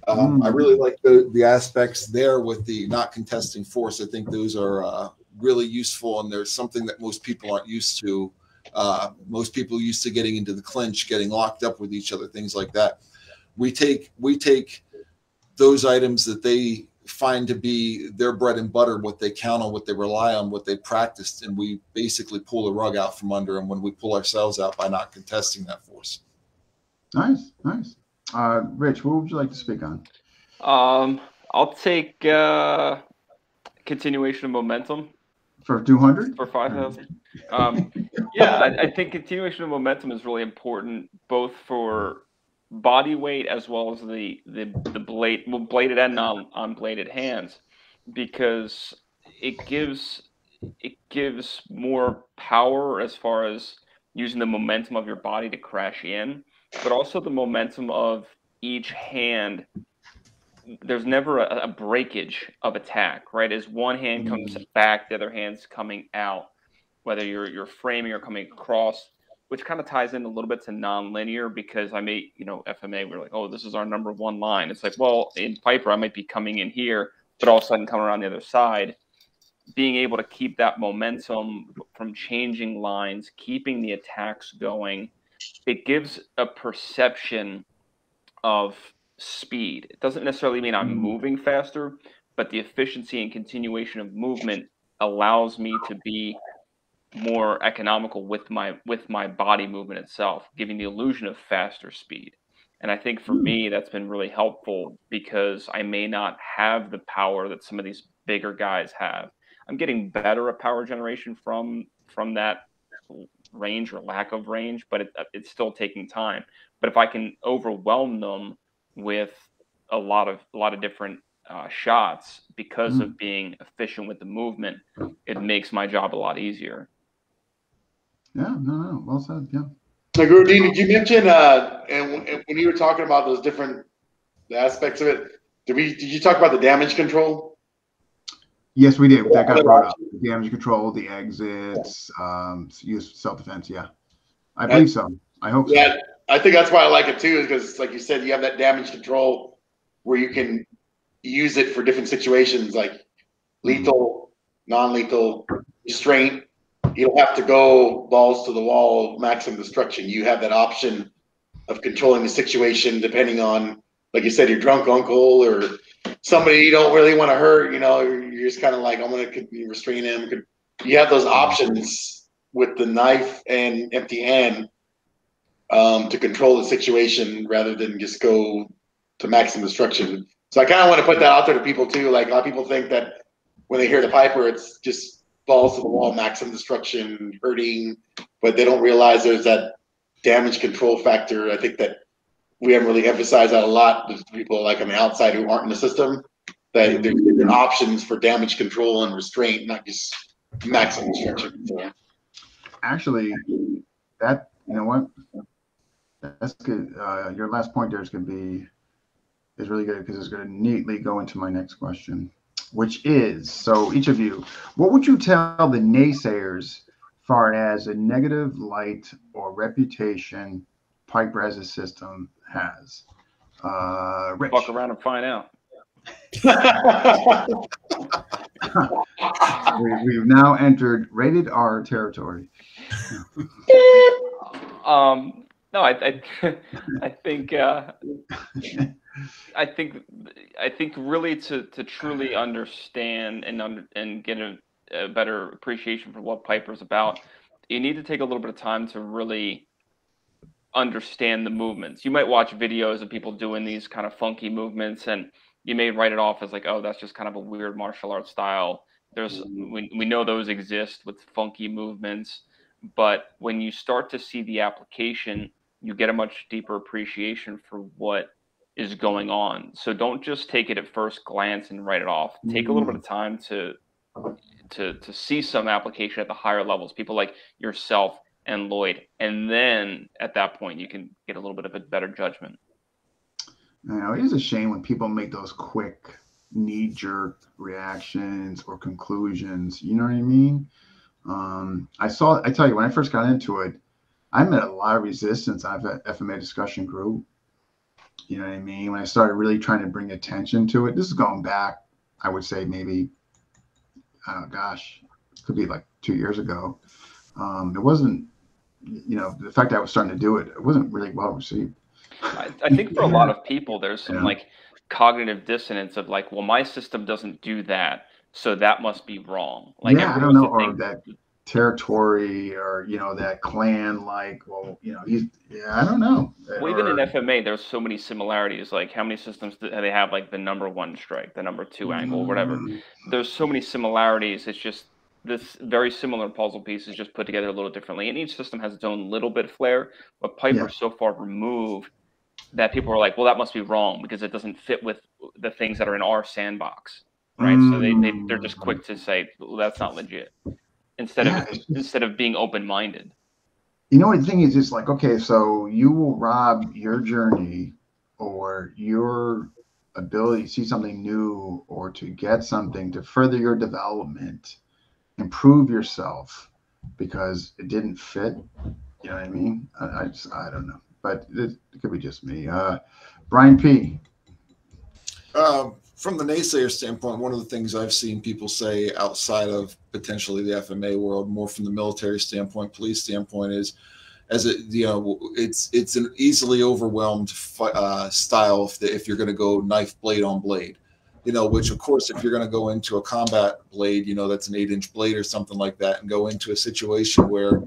I really like the aspects there with the not contesting force. I think those are really useful, and there's something that most people aren't used to. Most people are used to getting into the clinch, getting locked up with each other, things like that. We take those items that they find to be their bread and butter, what they count on, what they rely on, what they practiced, and we basically pull the rug out from under them when we pull ourselves out by not contesting that force. Nice. Rich, what would you like to speak on? I'll take continuation of momentum. For 200? For 5,000. Yeah, I think continuation of momentum is really important, both for body weight as well as the bladed and non-bladed hands, because it gives more power as far as using the momentum of your body to crash in, but also the momentum of each hand. There's never a breakage of attack, right? As one hand comes back, the other hand's coming out, whether you're framing or coming across, which kind of ties in a little bit to non-linear, because I may, FMA, we're like, oh, this is our number one line. It's like, well, in Piper, I might be coming in here, but all of a sudden come around the other side. Being able to keep that momentum from changing lines, keeping the attacks going, it gives a perception of speed. It doesn't necessarily mean I'm moving faster, but the efficiency and continuation of movement allows me to be more economical with my body movement itself, giving the illusion of faster speed. And I think for me, that's been really helpful, because I may not have the power that some of these bigger guys have. I'm getting better at power generation from that range or lack of range, but it's still taking time. But if I can overwhelm them with a lot of different shots because of being efficient with the movement, it makes my job a lot easier. Yeah, no, well said. Yeah. Like, Rodin, did you mention and when you were talking about those different aspects of it, Did you talk about the damage control? Yes, we did. That got brought up. The damage control, the exits, use self-defense. Yeah, I believe so. I hope so. Yeah, I think that's why I like it too, because like you said, you have that damage control where you can use it for different situations, like lethal, non-lethal, restraint. You don't have to go balls to the wall, maximum destruction. You have that option of controlling the situation depending on, like you said, your drunk uncle or somebody you don't really want to hurt. You know, you're just kind of like, I'm going to restrain him. You have those options with the knife and empty hand to control the situation rather than just go to maximum destruction. So I kind of want to put that out there to people too. Like a lot of people think that when they hear the Piper, it's just balls to the wall, maximum destruction, hurting, but they don't realize there's that damage control factor. I think that we haven't really emphasized that a lot. There's people like on the outside who aren't in the system, that there's different options for damage control and restraint, not just maximum destruction. So. Actually, that, you know what? That's good. Your last point there is really good because it's going to neatly go into my next question, which is, so each of you, what would you tell the naysayers far as a negative light or reputation Piper as a system has? Rich. Walk around and find out. We've now entered rated R territory. No, I think I think really to truly understand and get a better appreciation for what Piper's about, you need to take a little bit of time to really understand the movements. You might watch videos of people doing these kind of funky movements, and you may write it off as like, oh, that's just kind of a weird martial arts style. We know those exist with funky movements, but when you start to see the application, you get a much deeper appreciation for what is going on. So don't just take it at first glance and write it off. Take a little bit of time to see some application at the higher levels, people like yourself and Lloyd, and then at that point you can get a little bit of a better judgment. You know, it is a shame when people make those quick knee-jerk reactions or conclusions. You know what I mean? I tell you, when I first got into it, I met a lot of resistance out of that FMA discussion group. You know what I mean? When I started really trying to bring attention to it, this is going back, I would say maybe, it could be like 2 years ago. It wasn't, you know, the fact that I was starting to do it, it wasn't really well received. I think for a lot of people, there's some like cognitive dissonance of like, well, my system doesn't do that, so that must be wrong. Like, I don't know, or that territory, or you know, that clan, like, well, you know, I don't know. Well, even in FMA, there's so many similarities. Like, how many systems do they have? Like the number 1 strike, the number 2 angle, whatever. There's so many similarities. It's just this very similar puzzle piece is just put together a little differently, and each system has its own little bit of flair. But Piper's so far removed that people are like, well, that must be wrong because it doesn't fit with the things that are in our sandbox, right? So they're just quick to say, well, that's not legit, instead of being open-minded. You know, the thing is, it's like, okay, so you will rob your journey or your ability to see something new or to get something to further your development, improve yourself, because it didn't fit. You know what I mean? I don't know, but it could be just me. Brian P. From the naysayer standpoint, one of the things I've seen people say outside of potentially the FMA world, more from the military standpoint, police standpoint, is it's an easily overwhelmed style if you're going to go knife blade on blade, you know, which of course, if you're going to go into a combat blade, you know, that's an 8-inch blade or something like that, and go into a situation where,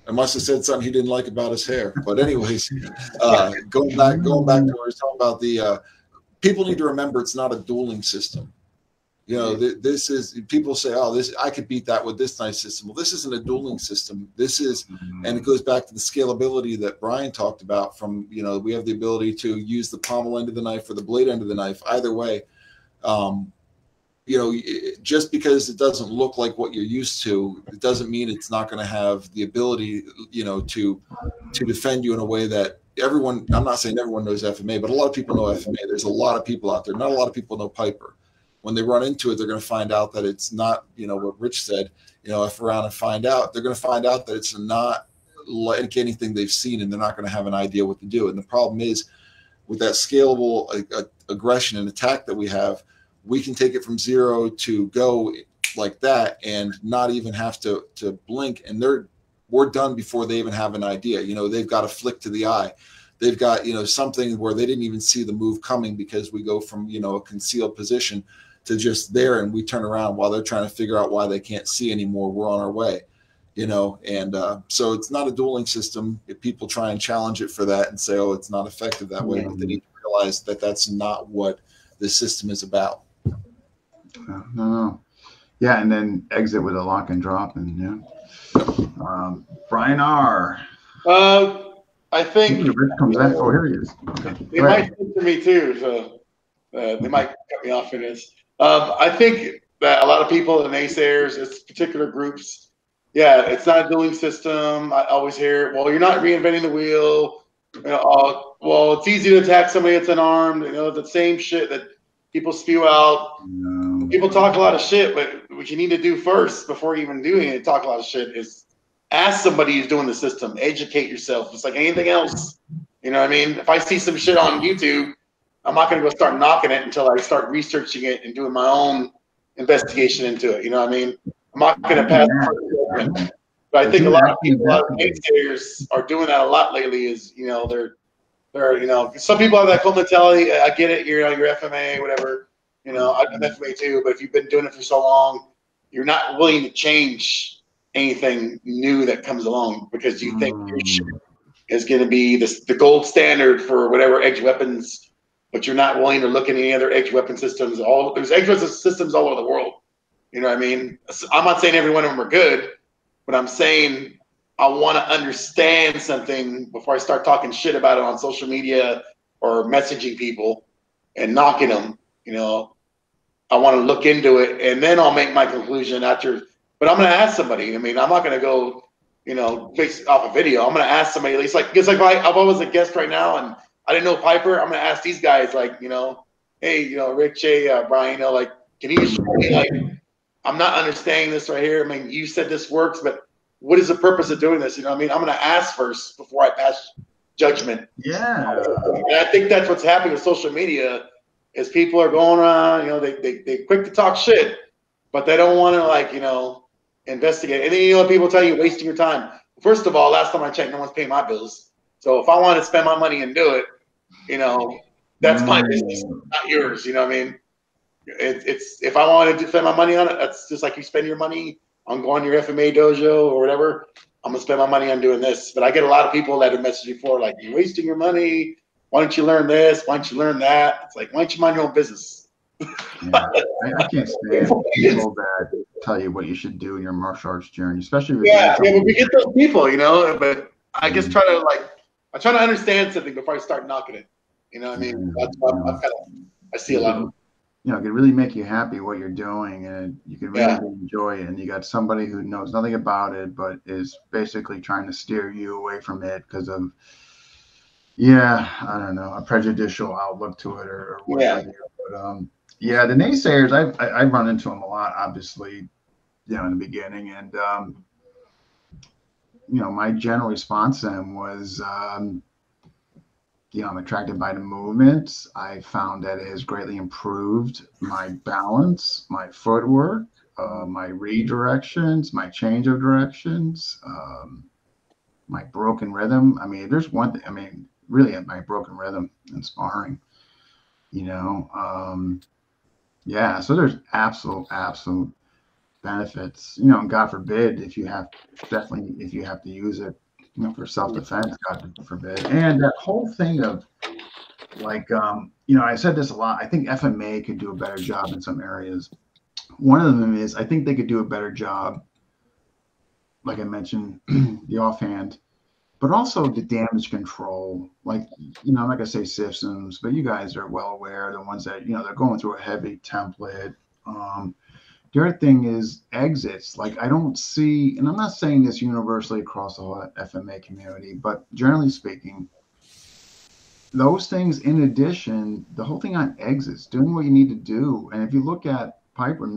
I must have said something he didn't like about his hair. But anyways, going back to what we were talking about, the people need to remember it's not a dueling system. You know, this is, people say, oh, this, I could beat that with this knife system. Well, this isn't a dueling system. This is, and it goes back to the scalability that Brian talked about from, you know, we have the ability to use the pommel end of the knife or the blade end of the knife, either way. You know, just because it doesn't look like what you're used to, it doesn't mean it's not going to have the ability, you know, to defend you in a way that everyone, I'm not saying everyone knows FMA, but a lot of people know FMA. There's a lot of people out there. Not a lot of people know Piper. When they run into it, they're going to find out that it's not, what Rich said, F around and find out. They're going to find out that it's not like anything they've seen, and they're not going to have an idea what to do. And the problem is, with that scalable aggression and attack that we have, we can take it from 0 to go like that and not even have to blink. And we're done before they even have an idea. They've got a flick to the eye. They've got, something where they didn't even see the move coming, because we go from, a concealed position to just there, and we turn around while they're trying to figure out why they can't see anymore. We're on our way, and so it's not a dueling system. If people try and challenge it for that and say, oh, it's not effective that way, but they need to realize that that's not what this system is about. No. Yeah, and then exit with a lock and drop, and Brian R. I think Rich comes in. Oh, here he is. Okay. They might censor me too, so they might cut me off in this. I think that a lot of people, the naysayers, it's particular groups. Yeah, it's not a dueling system. I always hear, well, you're not reinventing the wheel. Well, it's easy to attack somebody that's unarmed. The same shit that people spew out. No. People talk a lot of shit, but what you need to do first before you even doing it, talk a lot of shit, is ask somebody who's doing the system. Educate yourself. It's like anything else. You know what I mean? If I see some shit on YouTube, I'm not going to go start knocking it until I start researching it and doing my own investigation into it. You know what I mean? I'm not going to pass judgment. But I think a lot of people, a lot of naysayers are doing that a lot lately. Is they're some people have that cool mentality. I get it. You're FMA, whatever. I'm FMA too. But if you've been doing it for so long, you're not willing to change anything new that comes along, because you think your shit is going to be the gold standard for whatever edge weapons, but you're not willing to look at any other edge weapon systems. There's edge weapon systems all over the world. You know what I mean? I'm not saying every one of them are good, but I'm saying I want to understand something before I start talking shit about it on social media or messaging people and knocking them. I want to look into it, and then I'll make my conclusion after. But I'm going to ask somebody. I mean, I'm not going to go, based off a video. I'm going to ask somebody. It's like if I was a guest right now and I didn't know Piper, I'm going to ask these guys, like, hey, Rick, Jay, Brian, can you show me, like, I'm not understanding this right here. I mean, you said this works, but what is the purpose of doing this? You know what I mean? I'm going to ask first before I pass judgment. Yeah. And I think that's what's happening with social media is people are going around, they quick to talk shit, but they don't want to, investigate. And then, people tell you wasting your time. First of all, last time I checked, no one's paying my bills. So if I want to spend my money and do it, that's my business, not yours. You know what I mean? It's if I wanted to spend my money on it, that's just like you spend your money on going to your FMA dojo or whatever. I'm gonna spend my money on doing this. But I get a lot of people that have messaged before, like, you're wasting your money. Why don't you learn this? Why don't you learn that? It's like, why don't you mind your own business? Yeah. I can't stand people that tell you what you should do in your martial arts journey, especially with but we get those people, but I just try to understand something before I start knocking it. You know what I mean? That's I see a lot of. It can really make you happy what you're doing, and you can really enjoy it. And you got somebody who knows nothing about it, but is basically trying to steer you away from it because of, I don't know, a prejudicial outlook to it or whatever. But the naysayers, I've run into them a lot, obviously, in the beginning, and my general response to them was, I'm attracted by the movement. I found that it has greatly improved my balance, my footwork, my redirections, my change of directions, my broken rhythm. I mean, there's one thing, really my broken rhythm in sparring, so there's absolute benefits, and God forbid if you have to use it, for self-defense, God forbid. And that whole thing of I said this a lot. I think FMA could do a better job in some areas. One of them is I think they could do a better job, like I mentioned, the offhand, but also the damage control. Like I'm not gonna say systems, but you guys are well aware, the ones that they're going through a heavy template. The other thing is exits. Like I don't see, and I'm not saying this universally across the whole FMA community, but generally speaking, those things, in addition, the whole thing on exits, doing what you need to do. And if you look at Piper,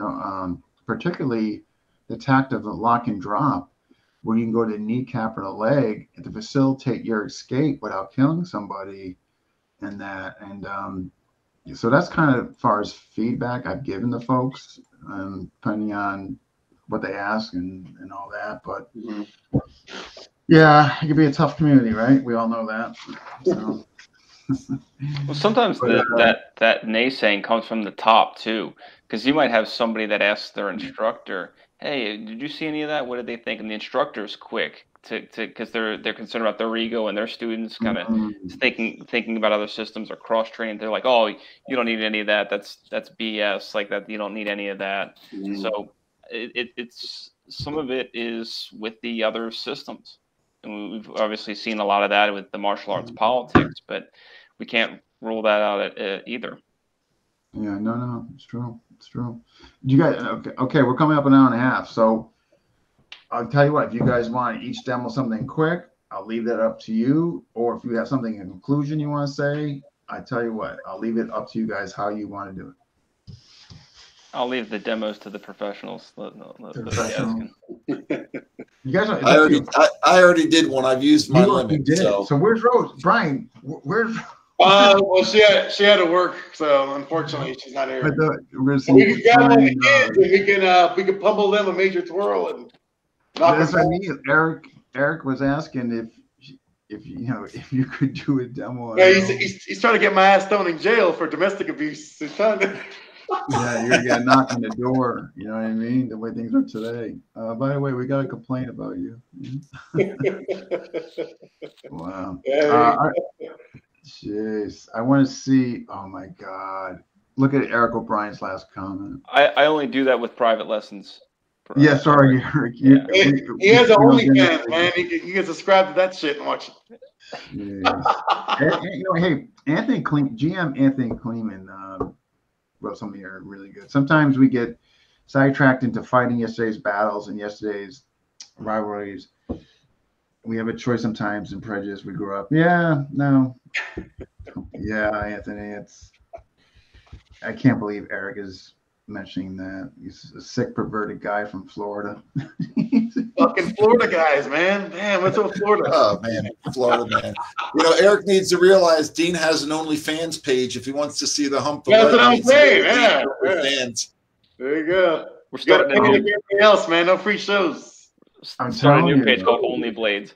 particularly the tact of the lock and drop, where you can go to the kneecap or the leg to facilitate your escape without killing somebody, and that, and so that's kind of as far as feedback I've given to folks, depending on what they ask and all that. But yeah, it could be a tough community, right? We all know that. So. Well, sometimes that naysaying comes from the top too, because you might have somebody that asks their instructor, "Hey, did you see any of that? What did they think?" And the instructor's quick to because they're concerned about their ego and their students kind of thinking about other systems or cross training. They're like, "Oh, you don't need any of that. That's BS. Like that, you don't need any of that." So it's some of it is with the other systems. And we've obviously seen a lot of that with the martial arts politics, but we can't rule that out either. Yeah, no, it's true. It's true. You guys, okay, we're coming up an hour and a half. So I'll tell you what, if you guys want to each demo something quick, I'll leave that up to you. Or if you have something in conclusion you want to say, I tell you what, I'll leave it up to you guys how you want to do it. I'll leave the demos to the professionals. You guys, I already did one. I've used my limit. So where's Rose? Brian, where's? Well, she had to work, so unfortunately she's not here. We can pummel them a major twirl and knock that's what I mean. Eric was asking if you could do a demo. Yeah, he's trying to get my ass thrown in jail for domestic abuse. He's trying to. Yeah, you're gonna knock on the door. You know what I mean? The way things are today. By the way, we got a complaint about you. Wow. Jeez, I want to see. Oh my God! Look at Eric O'Brien's last comment. I only do that with private lessons. Yeah, sorry, Eric. He has an OnlyFans, man. You can subscribe to that shit and watch it. Yeah. Hey, GM Anthony Kleeman wrote something here really good. Sometimes we get sidetracked into fighting yesterday's battles and yesterday's rivalries. We have a choice sometimes in prejudice. We grew up. Yeah, no. Yeah, Anthony, I can't believe Eric is mentioning that. He's a sick, perverted guy from Florida. Fucking Florida guys, man. Damn, what's up with Florida? Oh, man, Florida, man. Eric needs to realize Dean has an OnlyFans page if he wants to see the hump. That's what I'm saying, yeah. There you go. We're starting anything else, man. No free shows. I'm starting a new page called Only Blades.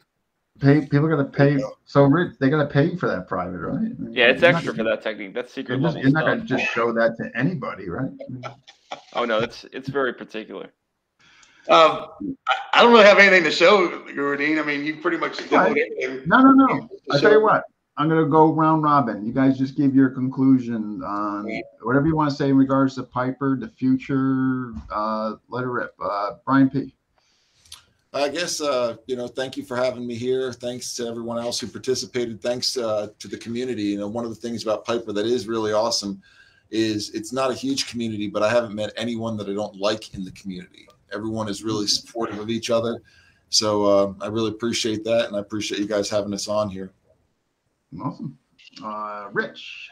People got to pay. So they got to pay for that private, right? Yeah, it's extra for that technique. That's secret level. You're not going to just show that to anybody, right? Oh no, it's very particular. I don't really have anything to show, Dean. I mean, you pretty much demoed everything. No. I tell you what, I'm going to go round robin. You guys just give your conclusion on whatever you want to say in regards to Piper, the future. Let it rip. Brian P. I guess, thank you for having me here. Thanks to everyone else who participated. Thanks to the community. One of the things about Piper that is really awesome is it's not a huge community, but I haven't met anyone that I don't like in the community. Everyone is really supportive of each other. So I really appreciate that. And I appreciate you guys having us on here. Awesome. Rich.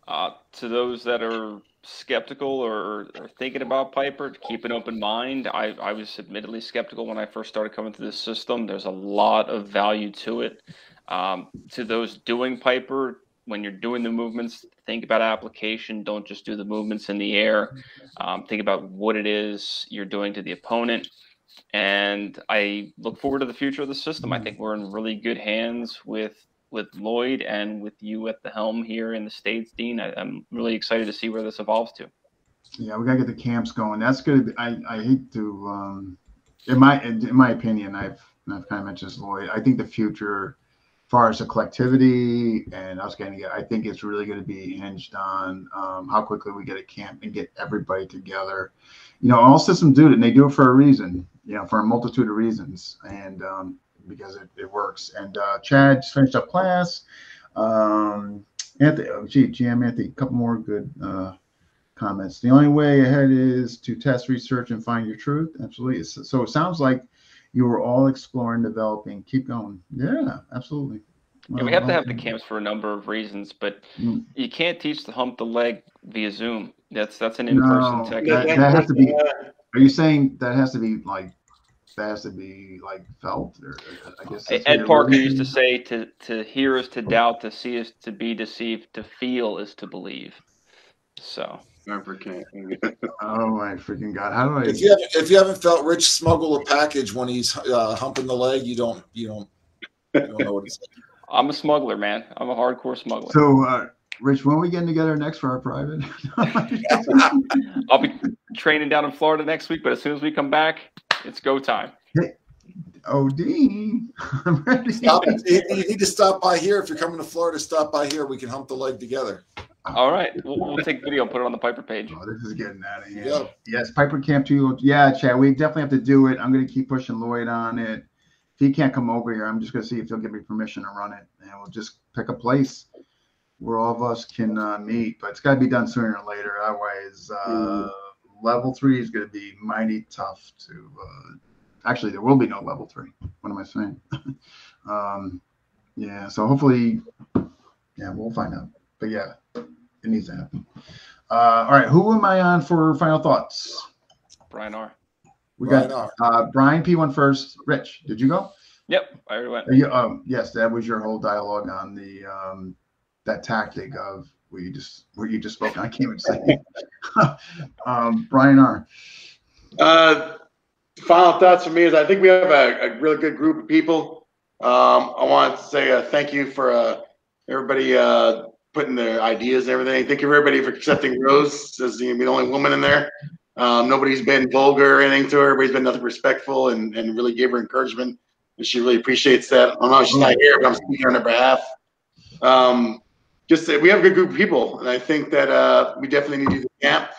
To those that are skeptical or thinking about Piper, keep an open mind. I was admittedly skeptical when I first started coming to this system. There's a lot of value to it. To those doing Piper, when you're doing the movements, think about application. Don't just do the movements in the air. Think about what it is you're doing to the opponent. And I look forward to the future of the system. I think we're in really good hands with Lloyd and with you at the helm here in the States, Dean. I'm really excited to see where this evolves to. Yeah, we gotta get the camps going. That's good. I hate to, in my opinion, I've kind of mentioned this, Lloyd. I think the future, as far as the collectivity and us getting it, I think it's really going to be hinged on how quickly we get a camp and get everybody together. All systems do it, and they do it for a reason. For a multitude of reasons, and because it works. And Chad just finished up class. Anthony, GM Anthony, a couple more good comments. The only way ahead is to test, research, and find your truth. Absolutely. So it sounds like you were all exploring, developing. Keep going. Yeah, absolutely. Yeah, we have to have the camps for a number of reasons, but you can't teach to hump the leg via Zoom. That's an in-person technique. That has to be. Are you saying that has to be like felt? Or I guess Ed Parker used to say, "To hear is to doubt, to see is to be deceived, to feel is to believe." So. Never can. Oh my freaking God! How do I? If you haven't felt Rich smuggle a package when he's humping the leg, you don't know what it's like. I'm a smuggler, man. I'm a hardcore smuggler. So, Rich, when are we getting together next for our private? I'll be training down in Florida next week, but as soon as we come back, it's go time. Hey, Dean, I'm ready. You need to stop by here. If you're coming to Florida, stop by here. We can hump the leg together. All right. We'll take video and put it on the Piper page. Oh, this is getting out of here. Yep. Yes, Piper Camp 2. Yeah, Chad, we definitely have to do it. I'm going to keep pushing Lloyd on it. If he can't come over here, I'm just going to see if he'll give me permission to run it. And we'll just pick a place where all of us can meet. But it's got to be done sooner or later. Otherwise, level 3 is going to be mighty tough to actually, there will be no level 3. What am I saying? Yeah, so hopefully, yeah, we'll find out. But yeah, it needs to happen. All right, who am I on for final thoughts? Brian R. We got Brian P went first. Rich, did you go? Yep, I already went. Yes, that was your whole dialogue on the that tactic of where you just spoke. I can't even say it. Brian R. Final thoughts for me is I think we have a really good group of people. I want to say thank you for everybody putting their ideas and everything. Thank you everybody for accepting Rose as the only woman in there. Nobody's been vulgar or anything to her. Everybody's been nothing respectful and really gave her encouragement. And she really appreciates that. I know she's not here, but I'm speaking on her behalf. We have a good group of people. And I think that we definitely need to do the camp.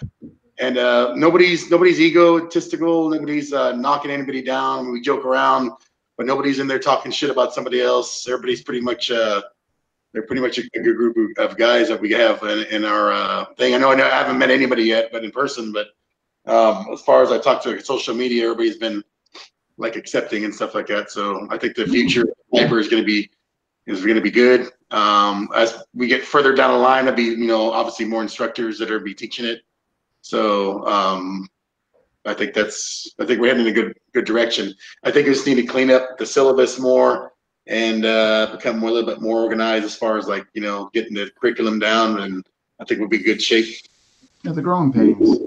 And nobody's egotistical. Nobody's knocking anybody down. We joke around, but nobody's in there talking shit about somebody else. Everybody's pretty much they're pretty much a good group of guys that we have in our thing. I haven't met anybody yet, but in person. But as far as I talk to social media, everybody's been like accepting and stuff like that. So I think the future of Piper is going to be good. As we get further down the line, there'll be obviously more instructors that are be teaching it. So I think we're heading in a good direction. I think we just need to clean up the syllabus more and become a little bit more organized as far as getting the curriculum down, and I think we'll be in good shape. Yeah, the growing pains.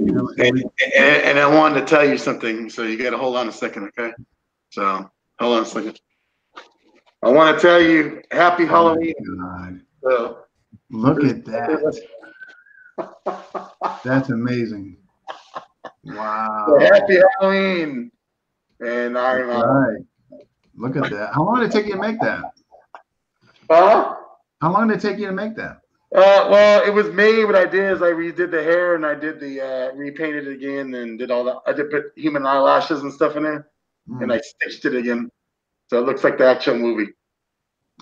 And I wanted to tell you something, so you got to hold on a second, okay? So hold on a second. I want to tell you, happy Halloween. God. So, look at that. That's amazing. Wow. Happy Halloween. And I'm right. Look at that. How long did it take you to make that? How long did it take you to make that? Well, it was me. What I did is I redid the hair and I did the repainted it again and did all that. I did put human eyelashes and stuff in there, and I stitched it again, so it looks like the actual movie.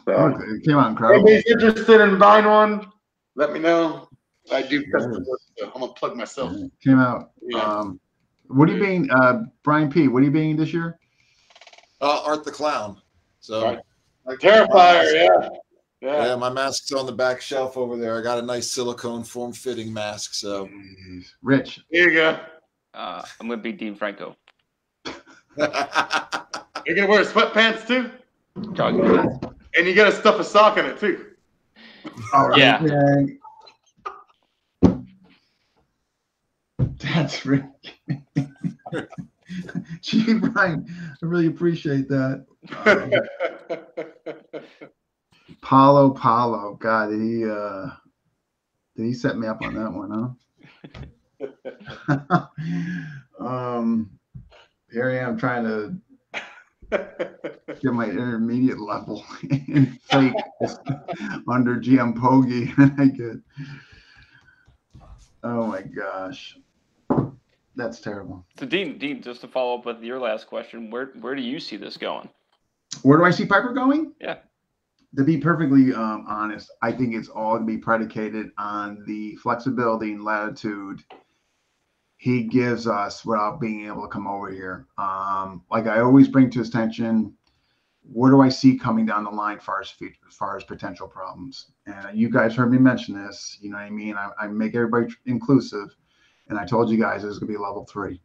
So, it came out incredible. If anybody's interested in buying one, let me know. I do custom work, so I'm gonna plug myself. It came out. Yeah. What are you being, Brian P? What are you being this year? Art the Clown. So, Terrifier, yeah, my mask's on the back shelf over there. I got a nice silicone form-fitting mask. So, Rich, here you go. I'm gonna be Dean Franco. You're gonna wear sweatpants too, jogging pants, and you gotta stuff a sock in it too. All right. Yeah. That's Rick. Gee, Brian, I really appreciate that. Paulo. God, did he set me up on that one, huh? Here I am trying to get my intermediate level in fake under GM Poggi, and I get, oh my gosh. That's terrible. So Dean, just to follow up with your last question, where do you see this going? Where do I see Piper going? Yeah. To be perfectly honest, I think it's all to be predicated on the flexibility and latitude he gives us without being able to come over here. Like I always bring to his attention, what do I see coming down the line as far as potential problems? And you guys heard me mention this. You know what I mean? I make everybody inclusive, and I told you guys it was going to be level 3.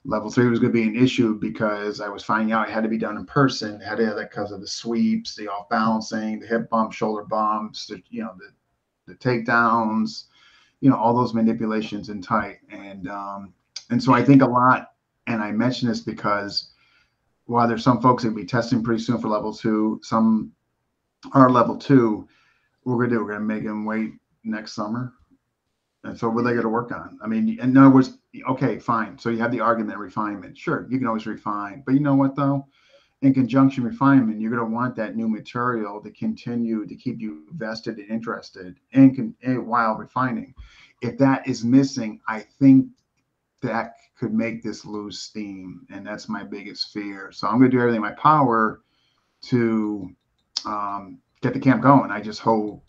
Level 3 was going to be an issue because I was finding out it had to be done in person. It had to have that because of the sweeps, the off balancing, the hip bumps, shoulder bumps, the takedowns, all those manipulations in tight. And so I think a lot, and I mention this because while there's some folks that will be testing pretty soon for level 2, some are level 2. What we're going to make them wait next summer. And so what are they going to work on? I mean, in other words, okay, fine. So you have the argument refinement. Sure, you can always refine. But you know what, though? In conjunction refinement, you're going to want that new material to continue to keep you vested and interested while refining. If that is missing, I think that could make this lose steam. And that's my biggest fear. So I'm going to do everything in my power to get the camp going. I just hope,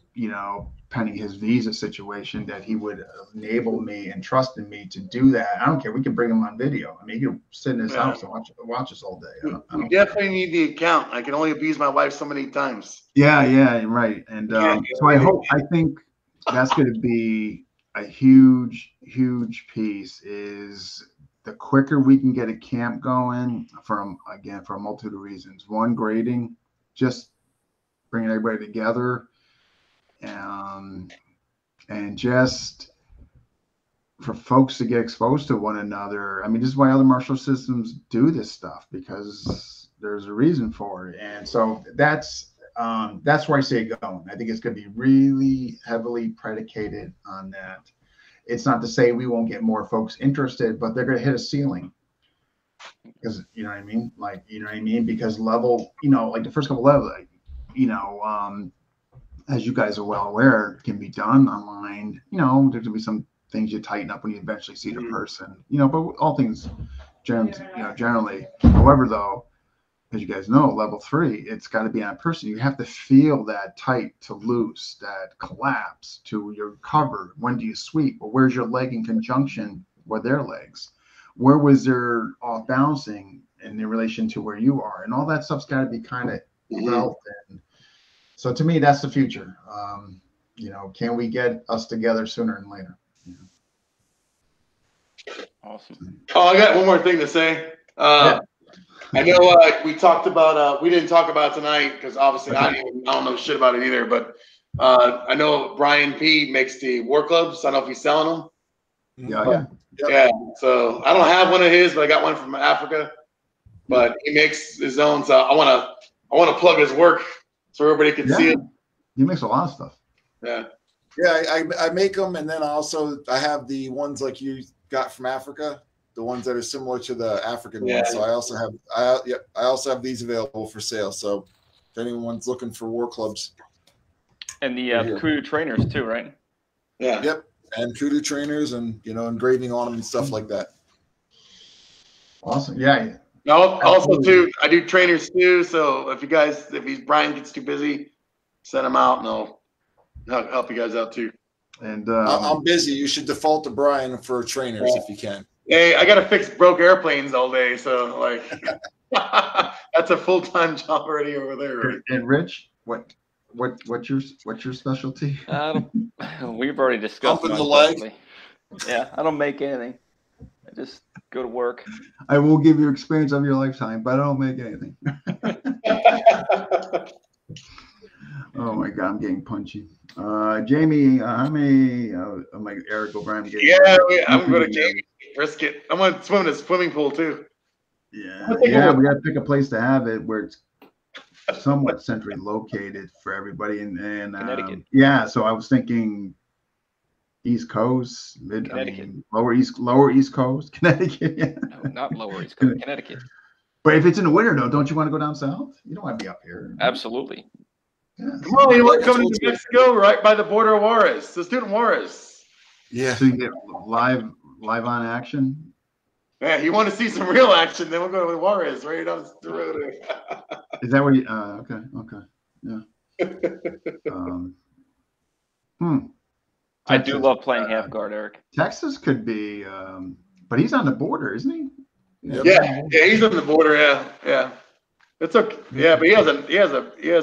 pending his visa situation, that he would enable me and trust in me to do that. I don't care. We can bring him on video. I mean, he can sit in his house and watch us all day. We definitely need the account. I can only abuse my wife so many times. Yeah, right. And so I think that's going to be a huge, huge piece, is the quicker we can get a camp going for a multitude of reasons. One, grading, just bringing everybody together. And just for folks to get exposed to one another. I mean, this is why other martial systems do this stuff, because there's a reason for it. And so that's where I say going. I think it's going to be really heavily predicated on that. It's not to say we won't get more folks interested, but they're going to hit a ceiling. Because, you know what I mean? Like, you know what I mean? Because level, like the first couple levels, as you guys are well aware, can be done online. There can be some things you tighten up when you eventually see the person. But all things generally. However, though, as you guys know, level 3, it's got to be on a person. You have to feel that tight to loose, that collapse to your cover. When do you sweep? Or where's your leg in conjunction with their legs? Where was their off balancing in relation to where you are? And all that stuff's got to be kind of developed. So to me, that's the future. Can we get us together sooner than later? Awesome. Oh, I got one more thing to say. I know we talked about, we didn't talk about tonight because obviously I don't know shit about it either, but I know Brian P makes the war clubs. I don't know if he's selling them. Yeah. So I don't have one of his, but I got one from Africa. But he makes his own. So I want to plug his work so everybody can see it. He makes a lot of stuff. Yeah. Yeah, I make them, and then I have the ones like you got from Africa, the ones that are similar to the African ones. So I also have these available for sale. So if anyone's looking for war clubs, and the kudu trainers too, right? Yeah. Yep. And kudu trainers, and engraving on them and stuff like that. Awesome. Yeah. No, also too, I do trainers too. So if Brian gets too busy, send him out and I'll help you guys out too. And I'm busy. You should default to Brian for trainers if you can. Hey, I gotta fix broke airplanes all day, so like that's a full-time job already over there. Right? And Rich, what's your specialty? We've already discussed Bumping the leg. Yeah, I don't make anything. I just go to work. I will give you experience of your lifetime, but I don't make anything. Oh my God, I'm getting punchy. Jamie, how many? I'm like Eric O'Brien. I'm going to Jamie. Brisket. I'm going to swim in a swimming pool too. Yeah, we got to pick a place to have it where it's somewhat centrally located for everybody. And Connecticut. So I was thinking East Coast, lower East Coast, Connecticut. Yeah. No, not lower East Coast, Connecticut. But if it's in the winter, though, don't you want to go down south? You don't want to be up here. Absolutely. Yeah. Come on, you want to come to Mexico, right by the border of Juarez? Let's do it in Juarez. Yeah. So you get live on action. Yeah, you want to see some real action? Then we'll go to Juarez, right on the road. Is that where you? Okay, yeah. I do love playing half guard, Eric. Texas could be, but he's on the border, isn't he? Yeah, he's on the border. Yeah. It's okay. Yeah, but he has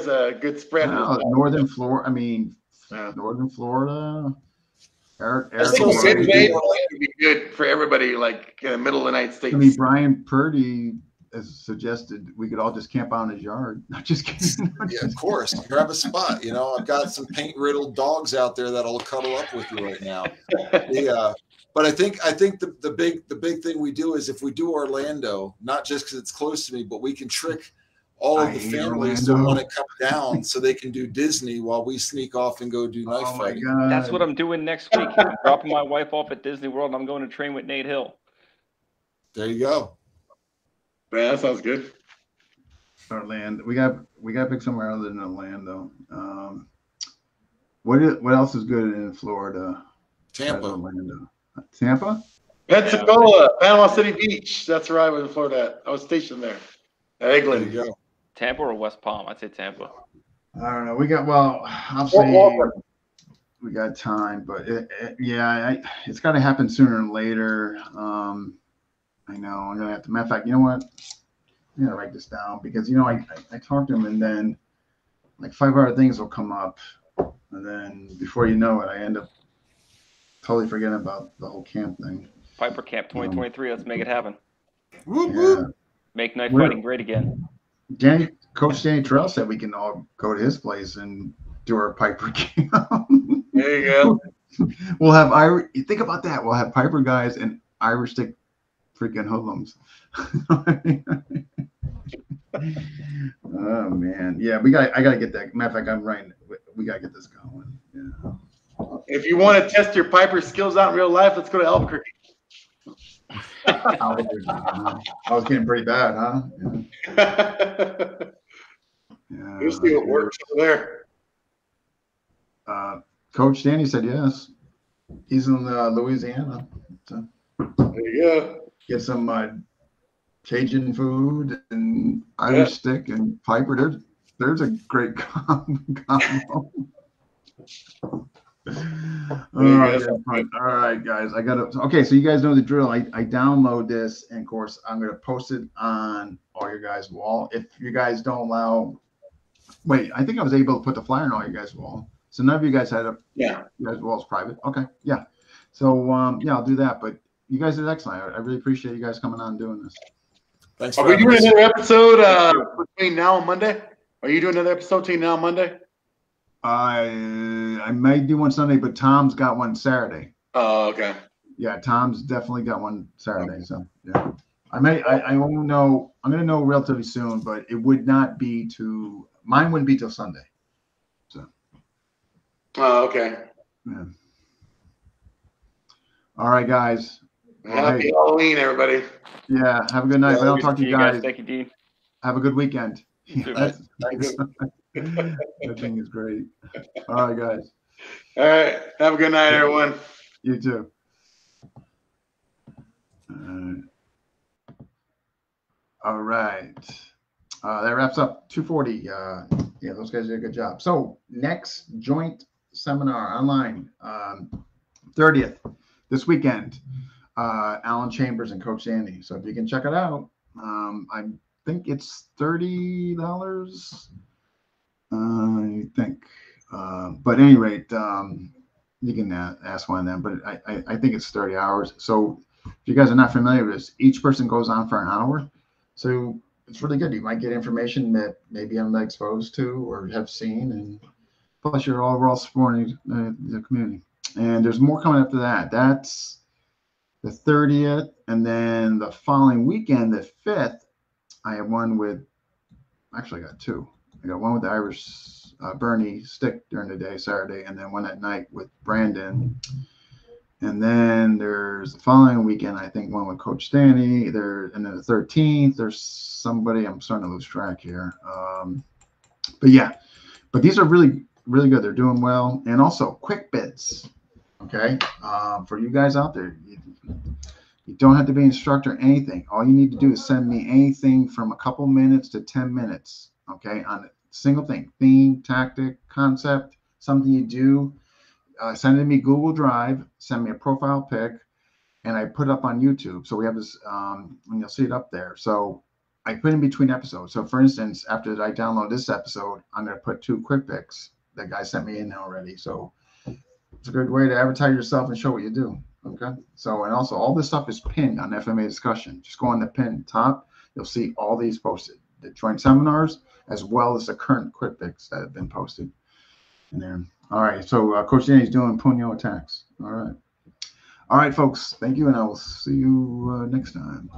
a good spread. Northern Florida. I mean, Northern Florida. Eric I think Midway would be good for everybody, like in the middle of the United States. I mean, Brian Purdy has suggested we could all just camp out in his yard. Not just kidding. Yeah, of course. Grab a spot. You know, I've got some paint-riddled dogs out there that'll cuddle up with you right now. But I think the big thing we do is if we do Orlando, not just because it's close to me, but we can trick all of the families to want to come down so they can do Disney while we sneak off and go do knife fighting. That's what I'm doing next week. I'm dropping my wife off at Disney World, and I'm going to train with Nate Hill. There you go. Man, that sounds good. Orlando. We got to pick somewhere other than Orlando. What else is good in Florida? Tampa. Orlando. Tampa? Pensacola, Panama City Beach. That's where I was in Florida. I was stationed there. At England. There you go. Tampa or West Palm? I'd say Tampa. I don't know. I'll say we got time, but it's got to happen sooner than later. I know I'm gonna have to. Matter of fact, you know what? I'm gonna write this down because I talked to him and then like 5 other things will come up, and then before you know it, I end up totally forgetting about the whole camp thing. Piper Camp 2023. Let's make it happen. Whoop, whoop. Make knife fighting great again. Coach Danny Terrell said we can all go to his place and do our Piper camp. There you go. We'll have think about that. We'll have Piper guys and Irish stick freaking hoodlums. Oh man, yeah, I gotta get that. Matter of fact, I'm writing. We gotta get this going. Yeah. If you want to test your Piper skills out in real life, let's go to Albuquerque. I was getting pretty bad, huh? Yeah. We'll see what works over there. Coach Danny said yes. He's in Louisiana. So. There you go. Get some Cajun food and Irish stick and Piper. There's a great combo. All right, guys. Okay, so you guys know the drill. I download this, and of course, I'm going to post it on all your guys' wall. If you guys don't allow, I think I was able to put the flyer on all your guys' wall. So none of you guys had a you guys' wall is private. Okay, yeah. So I'll do that. But you guys did excellent. I really appreciate you guys coming on and doing this. Thanks. Are we doing another episode between now and Monday? Are you doing another episode between now and Monday? I might do one Sunday, but Tom's got one Saturday. Oh, okay. Yeah, Tom's definitely got one Saturday. So yeah, I won't know. I'm gonna know relatively soon, but it would not be mine wouldn't be till Sunday. So. Oh, okay. Yeah. All right, guys. Happy Halloween, everybody. Yeah, have a good night. If I don't talk to you guys, thank you, Dean. Have a good weekend. Thank you. That thing is great. All right, guys. All right. Have a good night, everyone. You too. All right. That wraps up 240. Yeah, those guys did a good job. So next joint seminar online, 30th this weekend. Alan Chambers and Coach Andy. So if you can check it out, I think it's $30. I think, but at any rate, you can ask one of them. But I think it's 30 hours. So if you guys are not familiar with this, each person goes on for an hour. So it's really good. You might get information that maybe I'm not exposed to or have seen, and plus you're overall supporting the community. And there's more coming after that. That's the 30th, and then the following weekend, the 5th, I have one with. Actually, I got two. I got one with the Irish Bernie Stick during the day, Saturday, and then one at night with Brandon. And then there's the following weekend, I think one with Coach Stanley. And then the 13th, there's somebody. I'm starting to lose track here. But these are really, really good. They're doing well. And also quick bits. Okay, for you guys out there, you don't have to be an instructor or anything. All you need to do is send me anything from a couple minutes to 10 minutes. Okay, on a single thing, theme, tactic, concept, something you do. Send it to me Google Drive, send me a profile pic, and I put it up on YouTube. So we have this, and you'll see it up there. So I put in between episodes. So for instance, after I download this episode, I'm going to put 2 quick picks that guy sent me in already. So it's a good way to advertise yourself and show what you do. Okay. So, and also all this stuff is pinned on FMA discussion. Just go on the pin top. You'll see all these posted, the joint seminars, as well as the current quick picks that have been posted in there. All right. So Coach Danny's doing Punyo attacks. All right. All right, folks. Thank you. And I will see you next time.